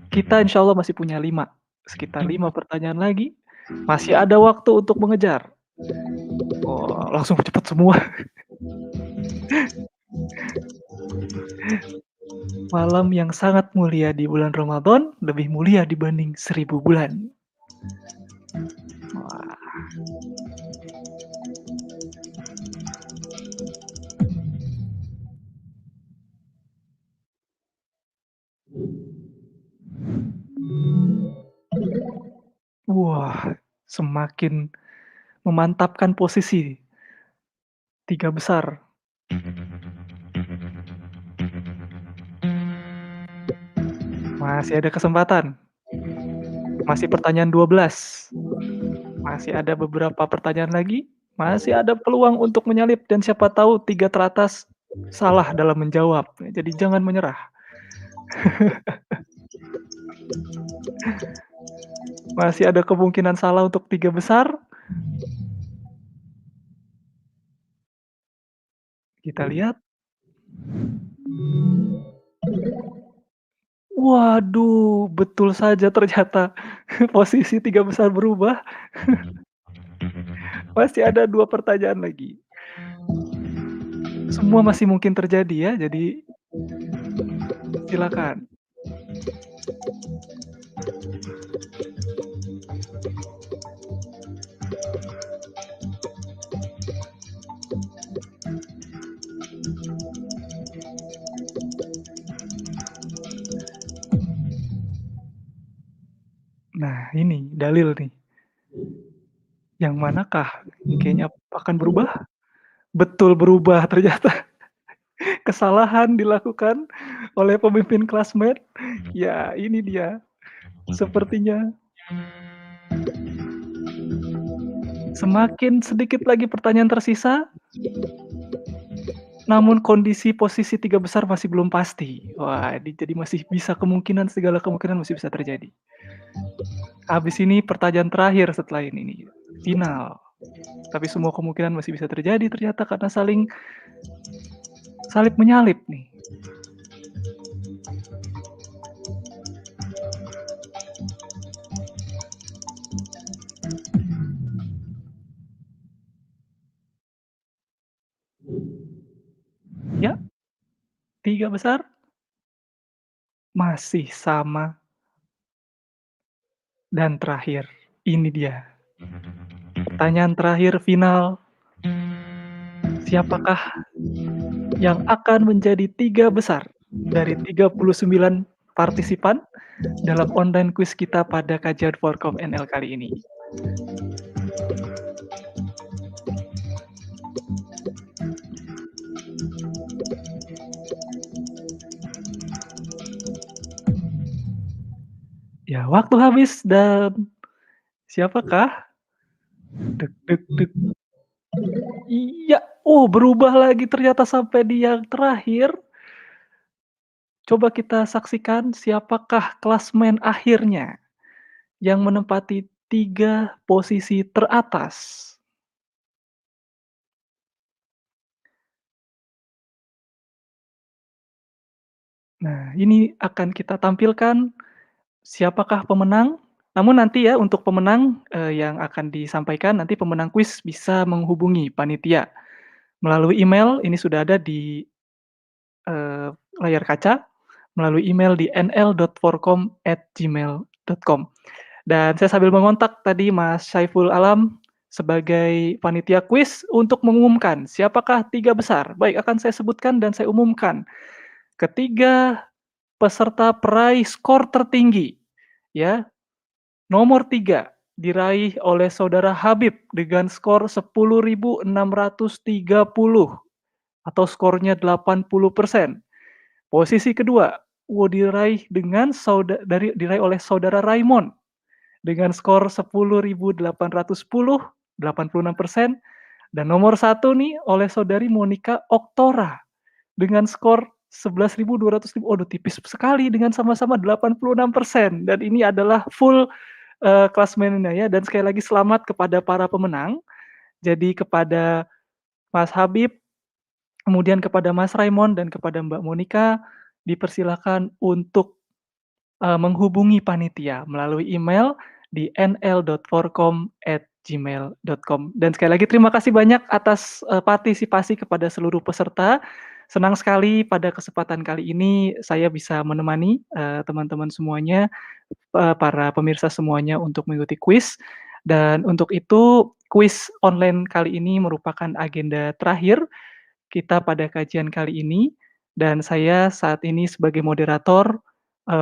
Kita insya Allah masih punya 5, sekitar 5 pertanyaan lagi, masih ada waktu untuk mengejar. Oh, langsung cepat semua. Malam yang sangat mulia di bulan Ramadan, lebih mulia dibanding 1000 bulan. Wah, wah, semakin memantapkan posisi 3 besar. Masih ada kesempatan, masih pertanyaan 12, masih ada beberapa pertanyaan lagi, masih ada peluang untuk menyalip dan siapa tahu 3 teratas salah dalam menjawab, jadi jangan menyerah. Masih ada kemungkinan salah untuk 3 besar. Kita lihat. Waduh, betul saja ternyata posisi 3 besar berubah. Masih ada 2 pertanyaan lagi. Semua masih mungkin terjadi ya, jadi silakan. Nah, ini dalil nih. Yang manakah yang kayaknya akan berubah? Betul berubah ternyata. Kesalahan dilakukan oleh pemimpin klasmen. Ya, ini dia. Sepertinya semakin sedikit lagi pertanyaan tersisa, namun kondisi posisi 3 besar masih belum pasti. Wah, jadi masih bisa kemungkinan segala kemungkinan masih bisa terjadi. Habis ini pertanyaan terakhir setelah ini nih, final. Tapi semua kemungkinan masih bisa terjadi ternyata karena saling salib menyalip nih. Ya, 3 besar masih sama dan terakhir. Ini dia. Pertanyaan terakhir final, siapakah yang akan menjadi 3 besar dari 39 partisipan dalam online quiz kita pada kajian Forkom NL kali ini? Ya, waktu habis dan siapakah? Deg deg deg. Iya, oh berubah lagi ternyata sampai di yang terakhir. Coba kita saksikan siapakah klasmen akhirnya yang menempati 3 posisi teratas. Nah, ini akan kita tampilkan siapakah pemenang. Namun nanti ya untuk pemenang, yang akan disampaikan nanti pemenang kuis bisa menghubungi panitia melalui email, ini sudah ada di, eee, layar kaca, melalui email di nl.forkom@gmail.com. Dan saya sambil mengontak tadi Mas Saiful Alam sebagai panitia kuis untuk mengumumkan siapakah 3 besar. Baik, akan saya sebutkan dan saya umumkan. Ketiga peserta peraih skor tertinggi, ya. Nomor 3 diraih oleh saudara Habib dengan skor 10.630 atau skornya 80%. Posisi kedua, diraih dengan diraih oleh saudara Raimon dengan skor 10.810, 86%. Dan nomor 1 nih oleh saudari Monica Oktora dengan skor 11.200, waduh tipis sekali dengan sama-sama 86%. Dan ini adalah full klasmennya ya, dan sekali lagi selamat kepada para pemenang. Jadi kepada Mas Habib, kemudian kepada Mas Raimon, dan kepada Mbak Monica, dipersilakan untuk, menghubungi panitia melalui email di nl.forkom@gmail.com. Dan sekali lagi terima kasih banyak atas, partisipasi kepada seluruh peserta. Senang sekali pada kesempatan kali ini saya bisa menemani, teman-teman semuanya, para pemirsa semuanya untuk mengikuti kuis. Dan untuk itu, kuis online kali ini merupakan agenda terakhir kita pada kajian kali ini, dan saya saat ini sebagai moderator,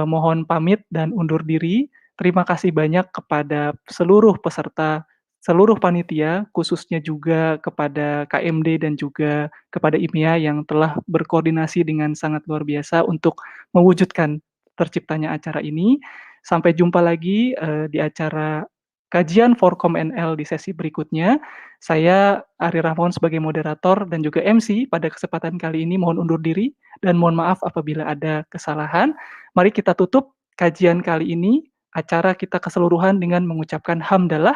mohon pamit dan undur diri. Terima kasih banyak kepada seluruh peserta, seluruh panitia, khususnya juga kepada KMD dan juga kepada IMIA yang telah berkoordinasi dengan sangat luar biasa untuk mewujudkan terciptanya acara ini. Sampai jumpa lagi, di acara kajian Forkom NL di sesi berikutnya. Saya Ari Rahmawan sebagai moderator dan juga MC pada kesempatan kali ini mohon undur diri dan mohon maaf apabila ada kesalahan. Mari kita tutup kajian kali ini, acara kita keseluruhan dengan mengucapkan hamdalah,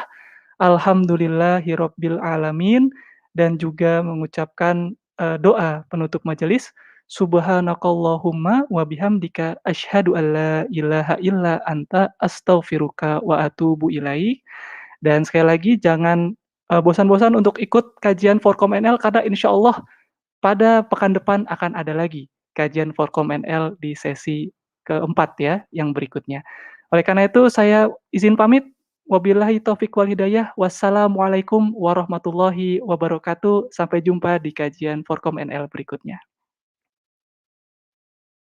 alhamdulillahirabbil alamin, dan juga mengucapkan, doa penutup majelis. Subhanakallahumma wa bihamdika asyhadu an la ilaha illa anta astaghfiruka wa atubu ilaik. Dan sekali lagi jangan, bosan-bosan untuk ikut kajian Forkom NL karena insyaallah pada pekan depan akan ada lagi kajian Forkom NL di sesi keempat ya, yang berikutnya. Oleh karena itu saya izin pamit, wabillahi taufik wal hidayah, wassalamualaikum warahmatullahi wabarakatuh. Sampai jumpa di kajian Forkom NL berikutnya.